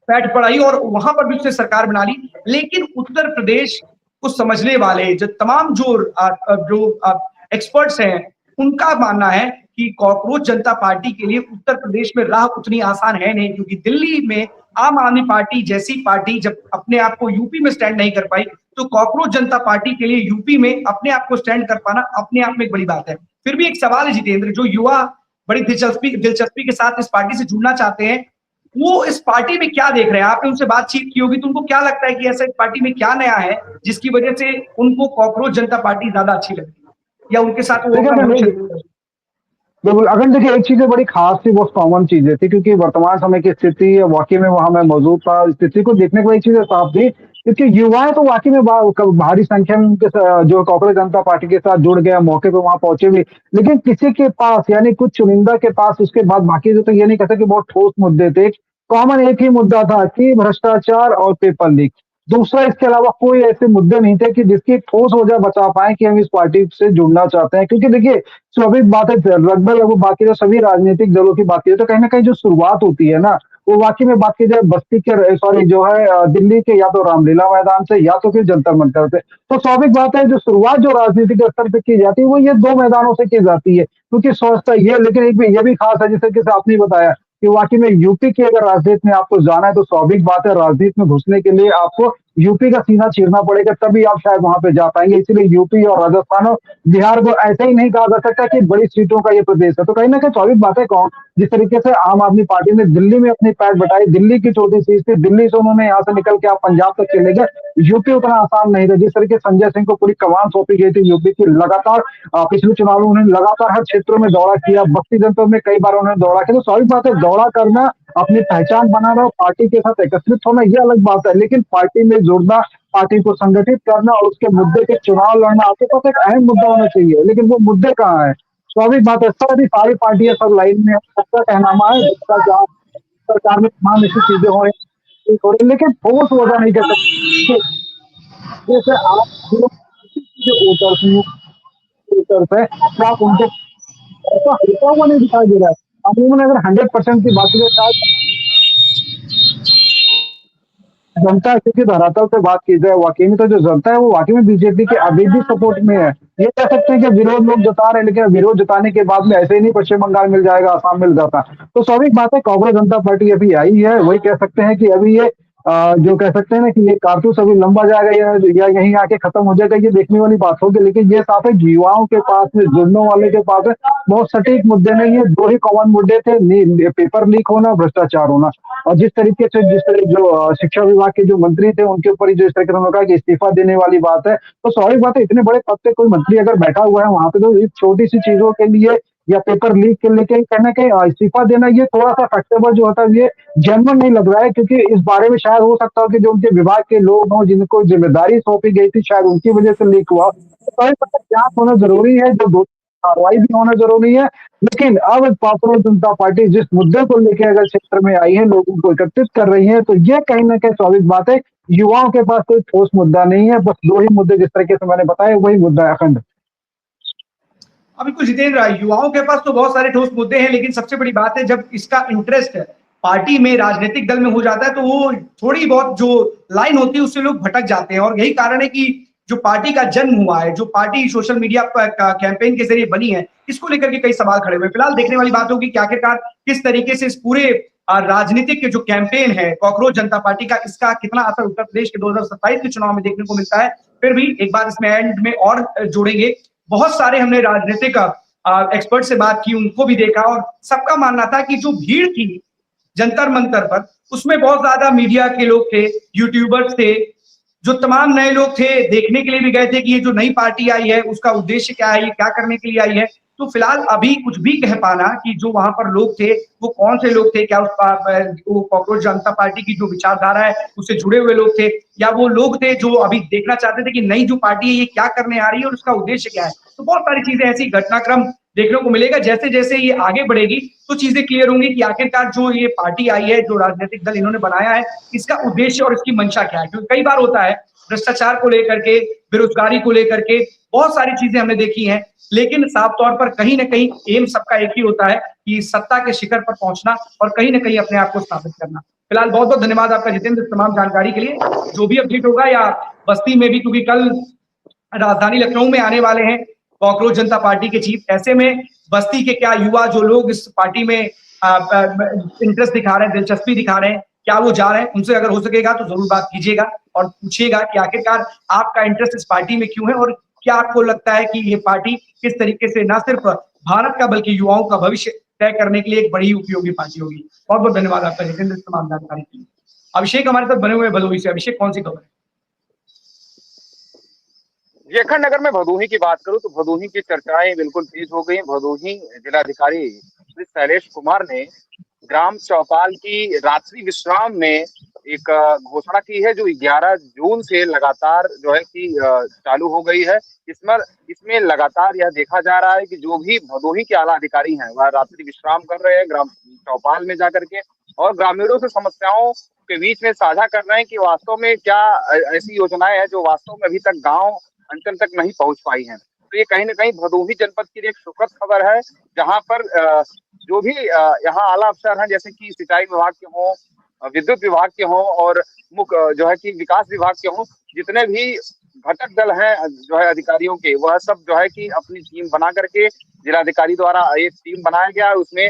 पैठ पढ़ाई और वहां पर भी उसने सरकार बना ली। लेकिन उत्तर प्रदेश को समझने वाले जो तमाम जो एक्सपर्ट्स हैं, उनका मानना है कि कॉकरोच जनता पार्टी के लिए उत्तर प्रदेश में राह उतनी आसान है नहीं। क्योंकि दिल्ली में आम आदमी पार्टी जैसी पार्टी जब अपने आप को यूपी में स्टैंड नहीं कर पाई, तो कॉकरोच जनता पार्टी के लिए यूपी में अपने आप को स्टैंड कर पाना अपने आप में एक बड़ी बात है। फिर भी एक सवाल है जितेंद्र, जो युवा बड़ी दिलचस्पी के साथ इस पार्टी से जुड़ना चाहते हैं, वो इस पार्टी में क्या देख रहे हैं? आपने उनसे बातचीत की होगी तो उनको क्या लगता है कि ऐसा इस पार्टी में क्या नया है जिसकी वजह से उनको कॉकरोच जनता पार्टी ज्यादा अच्छी लगती है, या उनके साथ वो बिल्कुल अगर देखिए एक चीजें बड़ी खास थी, बहुत कॉमन चीजें थी, क्योंकि वर्तमान समय की स्थिति वाकई में वहां मैं मौजूद था, स्थिति को देखने को एक चीज साफ थी क्योंकि युवाएं तो वाकई में भारी संख्या में उनके जो कांग्रेस जनता पार्टी के साथ जुड़ गया, मौके पे वहां पहुंचे भी। लेकिन किसी के पास यानी कुछ चुनिंदा के पास उसके बाद बाकी जो, तो ये नहीं कहते कि बहुत ठोस मुद्दे थे। कॉमन एक ही मुद्दा था कि भ्रष्टाचार और पेपर लीक। दूसरा इसके अलावा कोई ऐसे मुद्दे नहीं थे कि जिसकी ठोस वजह बता पाए कि हम इस पार्टी से जुड़ना चाहते हैं। क्योंकि देखिए, स्वाभाविक बात है, लगभग बाकी जो सभी राजनीतिक दलों की बात की तो कहीं ना कहीं जो शुरुआत होती है ना, वो वाकई में बात की जाए बस्ती के, सॉरी जो है दिल्ली के या तो रामलीला मैदान से या तो फिर जंतर मंतर से। तो स्वाभाविक बात है, जो शुरुआत जो राजनीतिक स्तर पे की जाती है वो ये दो मैदानों से की जाती है, क्योंकि सोचता ये। लेकिन एक भी ये भी खास है, जिस तरीके से आपने बताया कि वाकई में यूपी की अगर राजनीति में आपको जाना है तो स्वाभाविक बात है, राजनीति में घुसने के लिए आपको यूपी का सीना चीरना पड़ेगा, तभी आप शायद वहां पे जा पाएंगे। इसलिए यूपी और राजस्थान और बिहार को ऐसे ही नहीं कहा जा सकता कि बड़ी सीटों का ये प्रदेश है। तो कहीं ना कहीं स्वाभाविक बात है, कौन जिस तरीके से आम आदमी पार्टी ने दिल्ली में अपनी पैठ बटाई, दिल्ली की छोटी सीट थी, दिल्ली से उन्होंने यहाँ से निकल के आप पंजाब तक चले गए। यूपी उतना आसान नहीं था। जिस तरीके से संजय सिंह को पूरी कमान सौंपी गई थी यूपी की, लगातार पिछले चुनाव में उन्होंने लगातार हर क्षेत्रों में दौरा किया, बस्ती जनपद में कई बार उन्होंने दौरा किया। तो स्वाभाविक बात है, दौरा करना, अपनी पहचान बनाना, पार्टी के साथ एकत्रित होना, ये अलग बात है। लेकिन पार्टी में जुड़ना, पार्टी को संगठित करना और उसके मुद्दे के चुनाव लड़ना आपके पास एक अहम मुद्दा होना चाहिए। लेकिन वो मुद्दे कहाँ है? स्वाभाविक बात है, सारी पार्टियां सब लाइन में, सबका कहनामा है भ्रष्टाचार, सरकार में तमाम ऐसी चीजें हो रही, लेकिन ठोस वजह नहीं कर सकते। जैसे आप जो वोटर्स हैं, वोटर्स है, क्या आप उनको ऐसा होता हुआ नहीं दिखाई दे रहा है? अमूमन अगर 100% की बात करें, शायद जनता क्योंकि धरातल पे बात की जाए, वाकई में तो जो जनता है वो वाकई में बीजेपी के अभी भी सपोर्ट में है। ये कह सकते हैं कि विरोध लोग जता रहे हैं, लेकिन विरोध जताने के बाद में ऐसे ही नहीं पश्चिम बंगाल मिल जाएगा, आसाम मिल जाता। तो स्वाभाविक बात है, कांग्रेस जनता पार्टी अभी आई है, वही कह सकते हैं कि अभी ये जो कह सकते हैं ना कि ये कारतूस अभी लंबा जाएगा या यहीं आके खत्म हो जाएगा, ये देखने वाली बात होगी। लेकिन ये साफ है, युवाओं के पास में, जुड़ने वाले के पास है, बहुत सटीक मुद्दे नहीं है। दो ही कॉमन मुद्दे थे, पेपर लीक होना, भ्रष्टाचार होना। और जिस तरीके से जो शिक्षा विभाग के जो मंत्री थे, उनके ऊपर ही जो इस तरह उन्होंने कहा कि इस्तीफा देने वाली बात है। तो स्वाभाविक बात है, इतने बड़े पद पे कोई मंत्री अगर बैठा हुआ है वहां पे, तो इस छोटी सी चीजों के लिए या पेपर लीक के लेके कहीं ना कहीं इस्तीफा देना, ये थोड़ा सा फैक्टेबल जो होता है, ये जेन्युइन नहीं लग रहा है। क्योंकि इस बारे में शायद हो सकता हो कि जो उनके विभाग के लोग हों, जिनको जिम्मेदारी सौंपी गई थी, शायद उनकी वजह से लीक हुआ। तो स्वाभाविक बात है, जांच होना जरूरी है, जो दो कार्रवाई भी होना जरूरी है। लेकिन अब कांग्रेस जनता पार्टी जिस मुद्दे को लेकर अगर क्षेत्र में आई है, लोगों को एकत्रित कर रही है, तो ये कहीं ना कहीं स्वाभाविक बात है, युवाओं के पास कोई ठोस मुद्दा नहीं है। बस दो ही मुद्दे जिस तरीके से मैंने बताया, वही मुद्दा है अखंड। अब बिल्कुल जितेंद्र, युवाओं के पास तो बहुत सारे ठोस मुद्दे हैं, लेकिन सबसे बड़ी बात है, जब इसका इंटरेस्ट पार्टी में, राजनीतिक दल में हो जाता है, तो वो थोड़ी बहुत जो लाइन होती है उससे लोग भटक जाते हैं। और यही कारण है कि जो पार्टी का जन्म हुआ है, जो पार्टी सोशल मीडिया पर कैंपेन के जरिए बनी है, इसको लेकर के कई सवाल खड़े हुए। फिलहाल देखने वाली बात होगी कि आखिरकार किस तरीके से इस पूरे राजनीतिक जो कैंपेन है कॉकरोच जनता पार्टी का, इसका कितना असर उत्तर प्रदेश के 2027 के चुनाव में देखने को मिलता है। फिर भी एक बात इसमें एंड में और जोड़ेंगे, बहुत सारे हमने राजनीतिक एक्सपर्ट से बात की, उनको भी देखा, और सबका मानना था कि जो भीड़ थी जंतर मंतर पर, उसमें बहुत ज्यादा मीडिया के लोग थे, यूट्यूबर्स थे, जो तमाम नए लोग थे, देखने के लिए भी गए थे कि ये जो नई पार्टी आई है उसका उद्देश्य क्या है, ये क्या करने के लिए आई है। तो फिलहाल अभी कुछ भी कह पाना कि जो वहां पर लोग थे वो कौन से लोग थे, क्या वो कॉकरोच जनता पार्टी की जो विचारधारा है उससे जुड़े हुए लोग थे, या वो लोग थे जो अभी देखना चाहते थे कि नई जो पार्टी है ये क्या करने आ रही है और उसका उद्देश्य क्या है। तो बहुत सारी चीजें, ऐसी घटनाक्रम देखने को मिलेगा। जैसे जैसे ये आगे बढ़ेगी तो चीजें क्लियर होंगी कि आखिरकार जो ये पार्टी आई है, जो राजनीतिक दल इन्होंने बनाया है, इसका उद्देश्य और इसकी मंशा क्या है। क्योंकि कई बार होता है भ्रष्टाचार को लेकर के, बेरोजगारी को लेकर के बहुत सारी चीजें हमने देखी हैं, लेकिन साफ तौर पर कहीं ना कहीं एम सबका एक ही होता है कि सत्ता के शिखर पर पहुंचना और कहीं ना कहीं अपने आप को स्थापित करना। फिलहाल बहुत बहुत धन्यवाद आपका जितेंद्र, तमाम जानकारी के लिए। जो भी अपडेट होगा, या बस्ती में भी, क्योंकि कल राजधानी लखनऊ में आने वाले हैं कॉकरोच जनता पार्टी के चीफ, ऐसे में बस्ती के क्या युवा जो लोग इस पार्टी में इंटरेस्ट दिखा रहे हैं, दिलचस्पी दिखा रहे हैं, क्या वो जा रहे हैं, उनसे अगर हो सकेगा तो जरूर बात कीजिएगा और पूछिएगा कि आखिरकार आपका इंटरेस्ट इस पार्टी में क्यों है, और क्या आपको लगता है कि ये पार्टी किस तरीके से न सिर्फ भारत का बल्कि युवाओं का भविष्य तय करने के लिए एक बड़ी उपयोगी पार्टी होगी। बहुत बहुत धन्यवाद आपका जितेंद्र, तमाम जानकारी के लिए। अभिषेक हमारे साथ बने हुए भदोही से। अभिषेक, कौन सी खबर है? जेखर नगर में भदोही की बात करूं तो भदोही की चर्चाएं बिल्कुल तेज हो गई। भदोही जिलाधिकारी श्री शैलेश कुमार ने ग्राम चौपाल की रात्रि विश्राम में एक घोषणा की है जो 11 जून से लगातार जो है कि चालू हो गई है। इसमें लगातार यह देखा जा रहा है कि जो भी भदोही के आला अधिकारी हैं वह रात्रि विश्राम कर रहे हैं ग्राम चौपाल में जाकर के, और ग्रामीणों से समस्याओं के बीच में साझा कर रहे हैं कि वास्तव में क्या ऐसी योजनाएं हैं जो वास्तव में अभी तक गांव अंचल तक नहीं पहुंच पाई हैं। तो ये कहीं ना कहीं भदोही जनपद की एक सुखद खबर है, जहां पर जो भी यहाँ आला अफसर हैं, जैसे कि सिंचाई विभाग के हों, विद्युत विभाग के हों और मुख्य जो है कि विकास विभाग के हों, जितने भी घटक दल हैं जो है अधिकारियों के, वह सब जो है कि अपनी टीम बना करके जिलाधिकारी द्वारा एक टीम बनाया गया। उसमें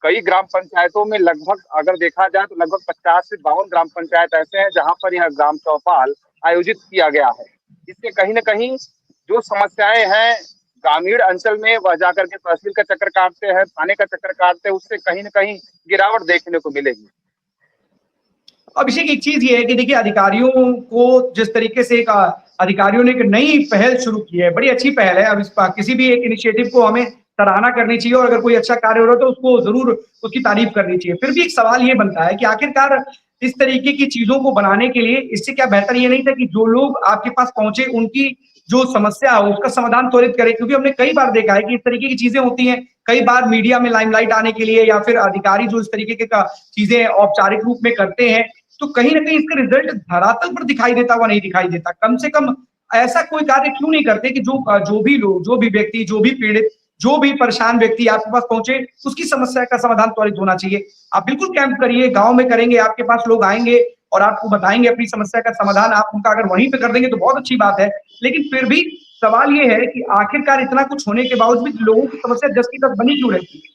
कई ग्राम पंचायतों में लगभग अगर देखा जाए तो लगभग 50 से 52 ग्राम पंचायत ऐसे हैं जहां पर यह ग्राम चौपाल आयोजित किया गया है। इससे कहीं ना कहीं जो समस्याएं हैं ग्रामीण अंचल में, वह जाकर के तहसील का चक्कर काटते हैं, थाने का चक्कर काटते हैं, उससे कहीं ना कहीं गिरावट देखने को मिलेगी। अभिषेक, एक चीज ये है कि देखिए, अधिकारियों को जिस तरीके से अधिकारियों ने एक नई पहल शुरू की है, बड़ी अच्छी पहल है। अब इस किसी भी एक इनिशिएटिव को हमें सराहना करनी चाहिए, और अगर कोई अच्छा कार्य हो रहा है तो उसको जरूर उसकी तारीफ करनी चाहिए। फिर भी एक सवाल ये बनता है कि आखिरकार इस तरीके की चीजों को बनाने के लिए इससे क्या बेहतर ये नहीं था कि जो लोग आपके पास पहुंचे उनकी जो समस्या है उसका समाधान त्वरित करें? क्योंकि हमने कई बार देखा है कि इस तरीके की चीजें होती हैं, कई बार मीडिया में लाइमलाइट आने के लिए या फिर अधिकारी जो इस तरीके की चीजें औपचारिक रूप में करते हैं, तो कहीं ना कहीं इसका रिजल्ट धरातल पर दिखाई देता हुआ नहीं दिखाई देता। कम से कम ऐसा कोई कार्य क्यों नहीं करते कि जो भी लोग, जो भी व्यक्ति, जो भी पीड़ित, जो भी परेशान व्यक्ति आपके पास पहुंचे, उसकी समस्या का समाधान त्वरित होना चाहिए। आप बिल्कुल कैंप करिए, गांव में करेंगे, आपके पास लोग आएंगे और आपको बताएंगे अपनी समस्या का समाधान। आप उनका अगर वहीं पे कर देंगे तो बहुत अच्छी बात है। लेकिन फिर भी सवाल ये है कि आखिरकार इतना कुछ होने के बावजूद भी लोगों की समस्या जस की तस बनी क्यों रहती है?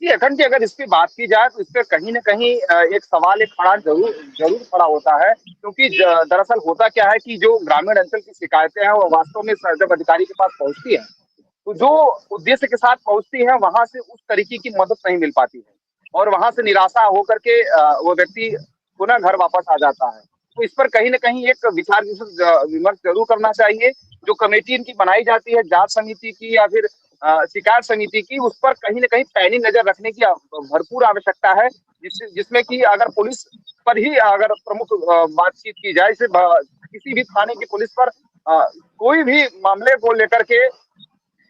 जी, अखंड जी, अगर इस पे बात की जाए तो इस पे कहीं ना कहीं एक सवाल एक खड़ा जरूर खड़ा होता है, क्योंकि दरअसल होता क्या है कि जो ग्रामीण अंचल की शिकायतें हैं वो वास्तव में जब अधिकारी के पास पहुंचती है तो जो उद्देश्य के साथ पहुंचती है वहां से उस तरीके की मदद नहीं मिल पाती है, और वहां से निराशा होकर के वो व्यक्ति पुनः घर वापस आ जाता है। तो इस पर कहीं ना कहीं एक विचार विमर्श जरूर करना चाहिए। जो कमेटी इनकी बनाई जाती है जांच समिति की या फिर शिकायत समिति की, उस पर कहीं ना कहीं पैनी नजर रखने की भरपूर आवश्यकता है, जिसमें कि अगर पुलिस पर ही अगर प्रमुख बातचीत की जाए, किसी भी थाने की पुलिस पर कोई भी मामले को लेकर के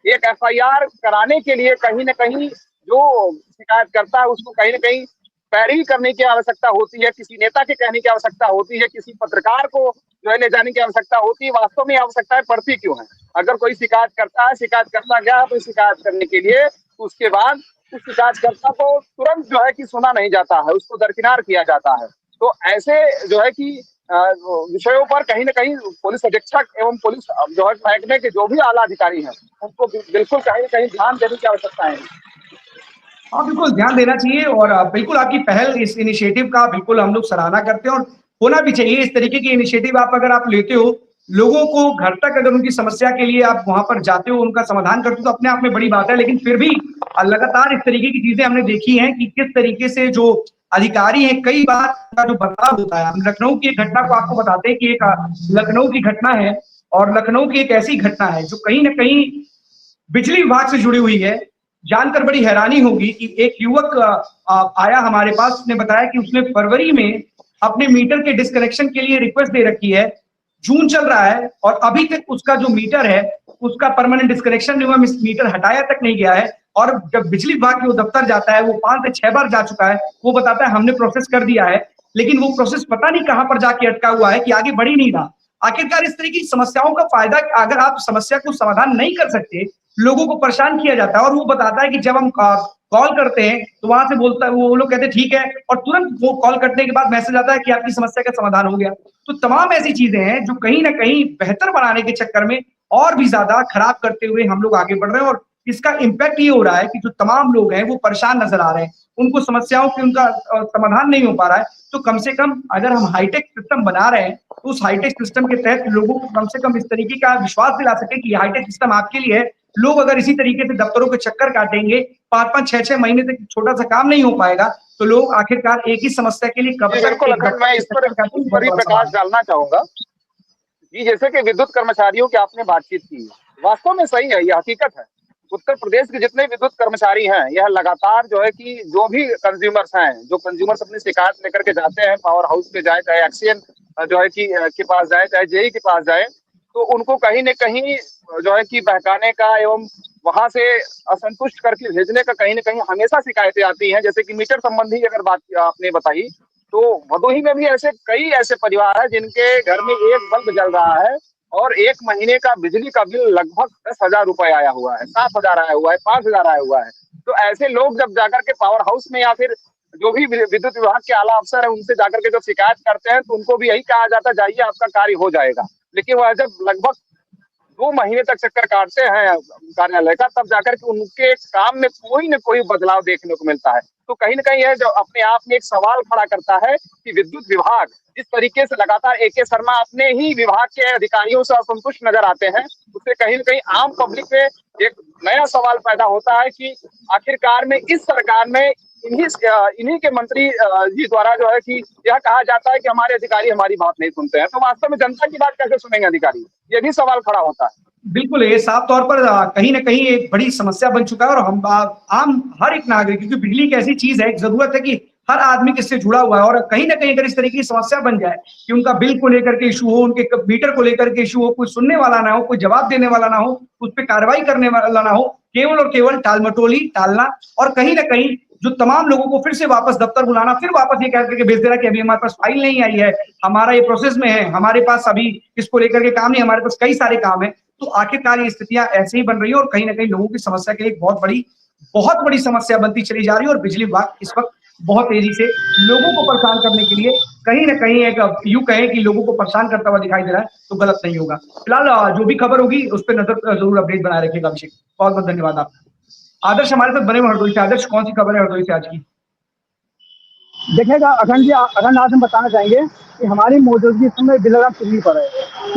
एक एफआईआर कराने के लिए कहीं ना कहीं जो शिकायत करता है उसको कहीं ना कहीं पैरवी करने की आवश्यकता होती है, किसी नेता के कहने की आवश्यकता होती है, किसी पत्रकार को जो है ले जाने की आवश्यकता होती है। वास्तव में आवश्यकताएं पड़ती क्यों है? अगर कोई शिकायत करता है, शिकायत करता गया तो शिकायत करने के लिए उसके बाद उस शिकायतकर्ता को तुरंत जो है कि सुना नहीं जाता है, उसको दरकिनार किया जाता है। तो ऐसे जो है कि विषयों पर कहीं ना कहीं पुलिस अधीक्षक एवं पुलिस जो है महकमे के जो भी आला अधिकारी हैं उनको बिल्कुल कहीं ना कहीं ध्यान देने की आवश्यकता है। हाँ, बिल्कुल ध्यान देना चाहिए, और बिल्कुल आपकी पहल, इस इनिशिएटिव का बिल्कुल हम लोग सराहना करते हैं, और होना भी चाहिए। इस तरीके की इनिशिएटिव अगर आप लेते हो, लोगों को घर तक अगर उनकी समस्या के लिए आप वहां पर जाते हो, उनका समाधान करते हो, तो अपने आप में बड़ी बात है। लेकिन फिर भी लगातार इस तरीके की चीजें हमने देखी हैं कि किस तरीके से जो अधिकारी हैं, कई बार का जो बदलाव होता है। हम लखनऊ की एक घटना को आपको बताते हैं कि एक लखनऊ की घटना है, और लखनऊ की एक ऐसी घटना है जो कहीं ना कहीं बिजली विभाग से जुड़ी हुई है। जानकर बड़ी हैरानी होगी कि एक युवक आया हमारे पास, उसने बताया कि उसने फरवरी में अपने मीटर के डिस्कनेक्शन के लिए रिक्वेस्ट दे रखी है। जून चल रहा है और अभी तक उसका जो मीटर है उसका परमानेंट डिस्कनेक्शन नहीं हुआ, मीटर हटाया तक नहीं गया है। और जब बिजली विभाग के वो दफ्तर जाता है, वो 5 से 6 बार जा चुका है, वो बताता है हमने प्रोसेस कर दिया है, लेकिन वो प्रोसेस पता नहीं कहां पर जाके अटका हुआ है कि आगे बढ़ ही नहीं रहा। आखिरकार इस तरह की समस्याओं का फायदा, अगर आप समस्या को समाधान नहीं कर सकते, लोगों को परेशान किया जाता है। और वो बताता है कि जब हम कॉल करते हैं तो वहां से बोलता है, वो लोग कहते हैं ठीक है, और तुरंत वो कॉल करने के बाद मैसेज आता है कि आपकी समस्या का समाधान हो गया। तो तमाम ऐसी चीजें हैं जो कहीं ना कहीं बेहतर बनाने के चक्कर में और भी ज्यादा खराब करते हुए हम लोग आगे बढ़ रहे हैं, और इसका इम्पैक्ट ये हो रहा है कि जो तमाम लोग हैं वो परेशान नजर आ रहे हैं, उनको समस्याओं की उनका समाधान नहीं हो पा रहा है। तो कम से कम अगर हम हाईटेक सिस्टम बना रहे हैं तो उस हाईटेक सिस्टम के तहत लोगों को कम से कम इस तरीके का विश्वास दिला सके कि हाईटेक सिस्टम आपके लिए है। लोग अगर इसी तरीके से दफ्तरों के चक्कर काटेंगे, 5-5, 6-6 महीने तक छोटा सा काम नहीं हो पाएगा, तो लोग आखिरकार एक ही समस्या के लिए कब तक मैं इस पर ही प्रकाश डालना चाहूंगा जी। जैसे कि विद्युत कर्मचारियों की आपने बातचीत की, वास्तव में सही है, ये हकीकत है। उत्तर प्रदेश के जितने विद्युत कर्मचारी हैं, यह लगातार जो है कि जो भी कंज्यूमर्स हैं, जो कंज्यूमर्स अपनी शिकायत लेकर के जाते हैं, पावर हाउस पे जाए, चाहे एक्सीएन जो है कि के पास जाए, चाहे जेई के पास जाए, तो उनको कहीं न कहीं जो है कि बहकाने का एवं वहां से असंतुष्ट करके भेजने का कहीं न कहीं हमेशा शिकायतें आती हैं। जैसे कि मीटर संबंधी अगर बात आपने बताई, तो भदोही में भी ऐसे कई परिवार हैं जिनके घर में एक बल्ब जल रहा है और 1 महीने का बिजली का बिल लगभग 10,000 रुपए आया हुआ है, 7,000 आया हुआ है, 5,000 आया हुआ है। तो ऐसे लोग जब जाकर के पावर हाउस में या फिर जो भी विद्युत विभाग के आला अफसर है, उनसे जाकर के जब शिकायत करते हैं, तो उनको भी यही कहा जाता है, जाइए आपका कार्य हो जाएगा। लेकिन वह जब लगभग 2 महीने तक चक्कर काटते हैं कार्यालय का, तब जाकर के उनके काम में कोई न कोई बदलाव देखने को मिलता है। तो कहीं न कहीं यह जो अपने आप में एक सवाल खड़ा करता है कि विद्युत विभाग जिस तरीके से लगातार ए.के. शर्मा अपने ही विभाग के अधिकारियों से असंतुष्ट नजर आते हैं, उससे कहीं न कहीं आम पब्लिक में एक नया सवाल पैदा होता है कि आखिरकार में इस सरकार में इन्हीं के मंत्री जी द्वारा जो है कि यह कहा जाता है कि हमारे अधिकारी हमारी बात नहीं सुनते हैं, तो वास्तव में जनता की बात कैसे सुनेंगे अधिकारी? ये भी सवाल खड़ा होता है। बिल्कुल, ये साफ तौर पर कहीं न कहीं एक बड़ी समस्या बन चुका है और हम आम हर एक नागरिक, क्योंकि बिजली एक ऐसी चीज़ है, एक ज़रूरत है कि हर आदमी इससे जुड़ा हुआ है और कहीं न कहीं अगर इस तरीके की समस्या बन जाए कि उनका बिल को लेकर के इश्यू हो, उनके मीटर को लेकर के इश्यू हो, कोई सुनने वाला ना हो, कोई जवाब देने वाला ना हो, उस पे कार्रवाई करने वाला ना हो, केवल और केवल टाल-मटोली, टालना और कहीं न कहीं जो तमाम लोगों को फिर से वापस दफ्तर बुलाना, फिर वापस ये कह करके भेज देना कि अभी हमारे पास फाइल नहीं आई है, हमारा ये प्रोसेस में है, हमारे पास अभी इसको लेकर के काम नहीं, हमारे पास कई सारे काम हैं। तो आखिरकार ये स्थितियां ऐसे ही बन रही है और कहीं न कहीं लोगों की समस्या के लिए एक बहुत बड़ी समस्या बनती चली जा रही है और बिजली विभाग इस वक्त बहुत तेजी से लोगों को परेशान करने के लिए कहीं न कहीं एक यूँ कहें कि लोगों को परेशान करता हुआ दिखाई दे रहा है, तो गलत नहीं होगा। फिलहाल जो भी खबर होगी उस पे नज़र ज़रूर अपडेट बनाए रखिएगा अभिषेक। बहुत-बहुत धन्यवाद आपका। आदर्श हमारे साथ बने हुए हरदोई से। आदर्श, कौन सी खबर है हरदोई से आज की? देखिएगा अखंड जी, अखंड आज हम बताना चाहेंगे कि हमारी मौजूदगी इस समय बिलराम टिल्ली पर है।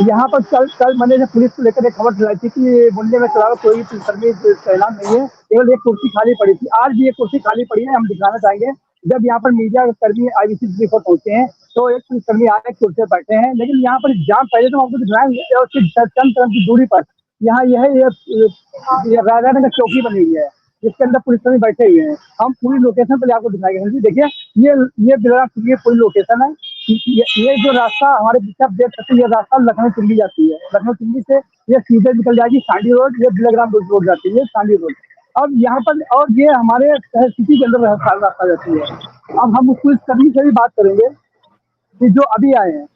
यहाँ पर कल मैंने जब पुलिस को लेकर एक खबर चलाई थी कि मुंडे में चला कोई पुलिसकर्मी तैनात नहीं है, केवल एक कुर्सी खाली पड़ी थी। आज भी एक कुर्सी खाली पड़ी है। हम दिखाना चाहेंगे, जब यहाँ पर मीडिया कर्मी IBC दिल्ली पर पहुंचे हैं तो एक पुलिसकर्मी आए कुर्सी पर बैठे हैं, लेकिन यहाँ पर जाम पहले तो आपको दिखाएंगे और चंद तरह की दूरी पर यहाँ यह राजानगर चौकी बनी हुई है जिसके अंदर पुलिसकर्मी बैठे हुए हैं। हम पूरी लोकेशन पर आपको दिखाएंगे। देखिए ये बिलराम टिल्ली पूरी लोकेशन है। ये जो रास्ता हमारे पीछे आप देख सकते हैं, ये रास्ता लखनऊ दिल्ली जाती है। लखनऊ दिल्ली से ये सीधे निकल जाएगी सांडी रोड, ये बिलग्राम रोड जाती है सांडी रोड। अब यहाँ पर और ये हमारे सिटी के अंदर रास्ता जाती है। अब हम उस पुलिसकर्मी से भी बात करेंगे कि जो अभी आए हैं।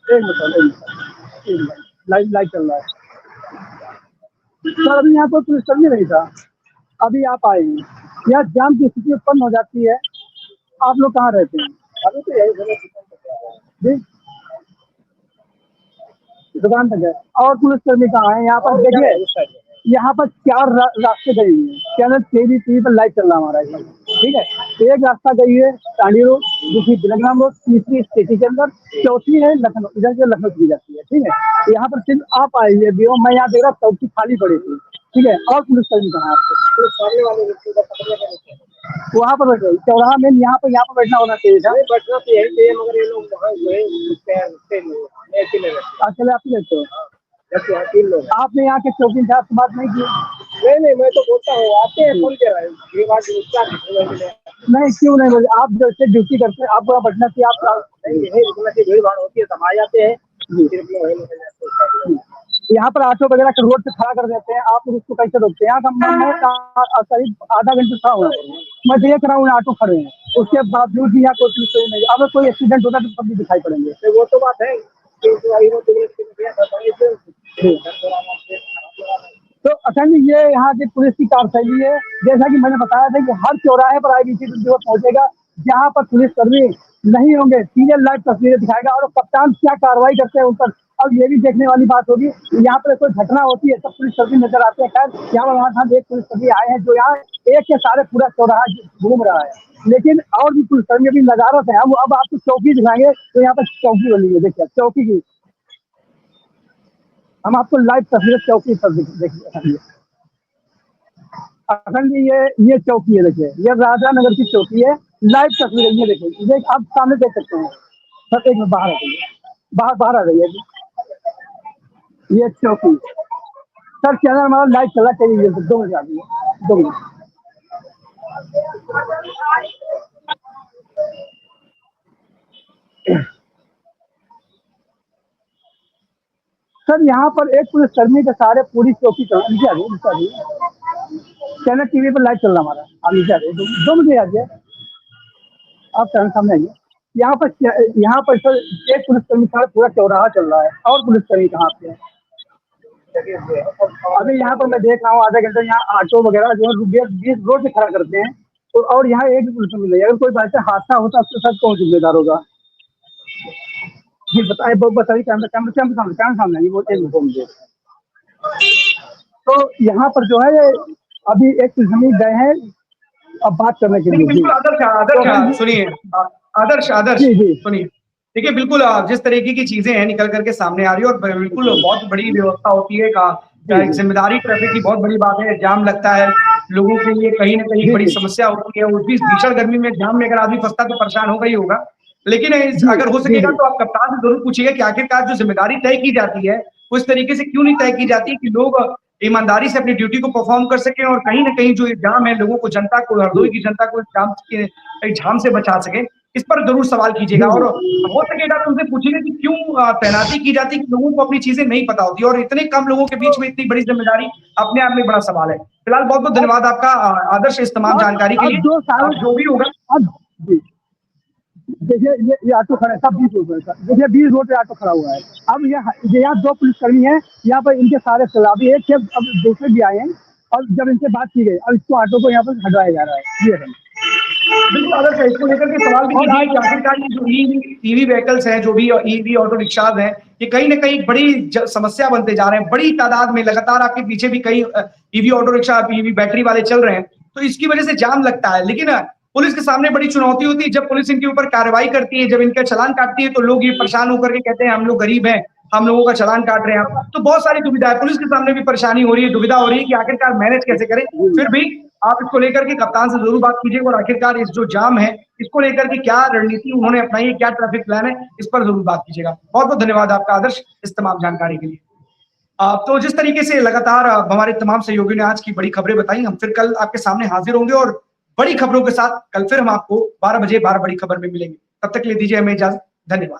एक मिनट लाइव चल रहा है सर। अभी यहाँ पर पुलिसकर्मी नहीं था, अभी आप आए हैं। यहाँ जाम की स्थिति उत्पन्न हो जाती है। आप लोग कहाँ रहते हैं? अभी तो यही दुकान तक है। और पुलिसकर्मी कहाँ है? यहाँ पर देखिए, यहाँ पर 4 रास्ते गए हुए हैं। चैनल टीवी पर लाइव चल रहा है हमारा, ठीक है। एक रास्ता गई है सांडी रोड, दूसरी बिलग्राम रोड, तीसरी सिटी के अंदर, चौथी है लखनऊ, इधर से लखनऊ की जाती है, ठीक है। यहाँ पर सिर्फ आप आए हुए भी हो, मैं यहाँ देख रहा चौकी खाली पड़ी थी, ठीक है। और पुलिसकर्मी कहाँ है आपको? सामने वाले व्यक्ति का वहाँ पर बैठो, चौराहा में यहाँ पर बैठना होना चाहिए था। बैठना तो यही चाहिए, मगर ये लोग अकेले आप ही रहते हो? 3 लोग। आपने यहाँ के चौकी इंचार्ज से बात नहीं की? नहीं, मैं तो बोलता हूँ आते हैं फोन के नहीं, क्यों नहीं बोले? आप जैसे ड्यूटी करते हैं, आपको बैठना चाहिए। आप भीड़ भाड़ होती है, समा जाते हैं। यहाँ पर ऑटो वगैरह रोड पे खड़ा कर देते हैं, आप उसको कैसे रोकते हैं? यहाँ करीब आधा घंटे खड़ा हुआ, मैं देख रहा हूँ ऑटो खड़े हैं, उसके बावजूद भी यहाँ कोई पुलिस नहीं। अगर कोई एक्सीडेंट होता तो सब भी दिखाई पड़ेंगे। वो तो बात है। तो अखंड ये यहाँ की पुलिस की कार्यशैली है। जैसा कि मैंने बताया था कि हर चौराहे पर IBC पहुंचेगा, जहाँ पर पुलिसकर्मी नहीं होंगे सीधे लाइव तस्वीरें दिखाएगा और कप्तान क्या कार्रवाई करते हैं उन पर। अब ये भी देखने वाली बात होगी, यहाँ पर कोई घटना होती है सब पुलिसकर्मी नजर आते हैं। खैर यहाँ पर वहाँ एक पुलिसकर्मी आए हैं जो यहाँ एक के सारे पूरा चौराहा घूम रहा है, लेकिन और भी पुलिसकर्मी अभी नजारत है। हम अब आपको चौकी दिखाएंगे, तो यहाँ पर चौकी बनी है, देखिए चौकी की हम आपको लाइव तस्वीर चौकी पर देखिए। अखंड जी ये चौकी है, देखिए ये राजानगर की चौकी है। लाइव तस्वीर ये देखिए, आप सामने देख सकते हैं। सर एक मिनट बाहर आ जाइए, बाहर आ जाइए। ये चौकी सर चैनल हमारा लाइव चला चाहिए 2 मिनट आ गई 2 मिनट। सर यहाँ पर एक पुलिसकर्मी के सारे पुलिस चौकी नीचे आ गई चैनल टीवी पर लाइव चल रहा हमारा। आप नीचे आ गए 2 मिनट आ गया, आप चैनल सामने आइए। यहाँ पर सर एक पुलिसकर्मी सारा पूरा चौराहा चल रहा है और पुलिसकर्मी कहाँ पे है? अभी यहाँ पर मैं देख रहा हूँ आधा घंटा यहाँ ऑटो वगैरह जो है 20 रोड से खड़ा करते हैं तो, और यहाँ एक भी पुलिस नहीं है। अगर कोई बात हादसा होता है उसके साथ कौन जिम्मेदार होगा? जी बताइए, बताइए। कैमरा सामने आइए, वो एक मुझे। तो यहाँ पर जो है अभी एक पुलिसकर्मी गए हैं अब बात करने के लिए। बिल्कुल आदर्श सुनिए, आदर्श सुनिए, देखिए बिल्कुल जिस तरीके की चीजें हैं निकल करके सामने आ रही है और बिल्कुल बहुत बड़ी व्यवस्था होती है एक जिम्मेदारी ट्रैफिक की बहुत बड़ी बात है। जाम लगता है लोगों के लिए कहीं ना कहीं बड़ी समस्या होती है। उस बीच भीषण गर्मी में जाम में अगर आदमी फंसता तो परेशान होगा ही होगा। लेकिन अगर हो सकेगा तो आप कप्तान से जरूर पूछिएगा कि आखिरकार जो जिम्मेदारी तय की जाती है उस तरीके से क्यों नहीं तय की जाती कि लोग ईमानदारी से अपनी ड्यूटी को परफॉर्म कर सकें और कहीं ना कहीं जो जाम है लोगों को, जनता को, हरदोई की जनता को जाम के झाम से बचा सके। इस पर जरूर सवाल कीजिएगा और हो सकेगा तो उनसे पूछिएगा कि क्यों तैनाती की जाती है कि लोगों को अपनी चीजें नहीं पता होती और इतने कम लोगों के बीच में इतनी बड़ी जिम्मेदारी अपने आप में बड़ा सवाल है। फिलहाल बहुत बहुत धन्यवाद आपका आदर्श इस तमाम जानकारी के लिए। जो भी होगा देखिए ये ऑटो खड़ा है सब 20 रोड पर। देखिए 20 रोड पे ऑटो खड़ा हुआ है। अब यहाँ 2 पुलिसकर्मी हैं, यहाँ पर इनके सारे सलाबी एक अब दूसरे भी आए हैं और जब इनसे बात की गई अब इसको ऑटो को यहाँ पर हटाया जा रहा है। ये है बिल्कुल आदर्श, इसको लेकर के सवाल भी कीजिए कि आखिरकार ये जो ईवी व्हीकल्स हैं, जो भी ईवी ऑटो रिक्शाज हैं, ये कहीं ना कहीं बड़ी समस्या बनते जा रहे हैं। बड़ी तादाद में लगातार आपके पीछे भी कई EV auto rickshaw, EV battery वाले चल रहे हैं, तो इसकी वजह से जाम लगता है। लेकिन पुलिस के सामने बड़ी चुनौती होती है जब पुलिस इनके ऊपर कार्रवाई करती है, जब इनका चालान काटती है तो लोग ये परेशान होकर के कहते हैं हम लोग गरीब हैं, हम लोगों का चालान काट रहे हैं। तो बहुत सारी दुविधा है, पुलिस के सामने भी परेशानी हो रही है, दुविधा हो रही है कि आखिरकार मैनेज कैसे करें। फिर भी आप इसको लेकर के कप्तान से जरूर बात कीजिएगा और आखिरकार इस जो जाम है इसको लेकर के क्या रणनीति उन्होंने अपनाई है, क्या ट्रैफिक प्लान है, इस पर जरूर बात कीजिएगा। बहुत बहुत धन्यवाद आपका आदर्श इस तमाम जानकारी के लिए। तो जिस तरीके से लगातार हमारे तमाम सहयोगियों ने आज की बड़ी खबरें बताई, हम फिर कल आपके सामने हाजिर होंगे और बड़ी खबरों के साथ कल फिर हम आपको 12 बजे 12 बड़ी खबर में मिलेंगे। तब तक के लिए दीजिए हमें इजाजत। धन्यवाद।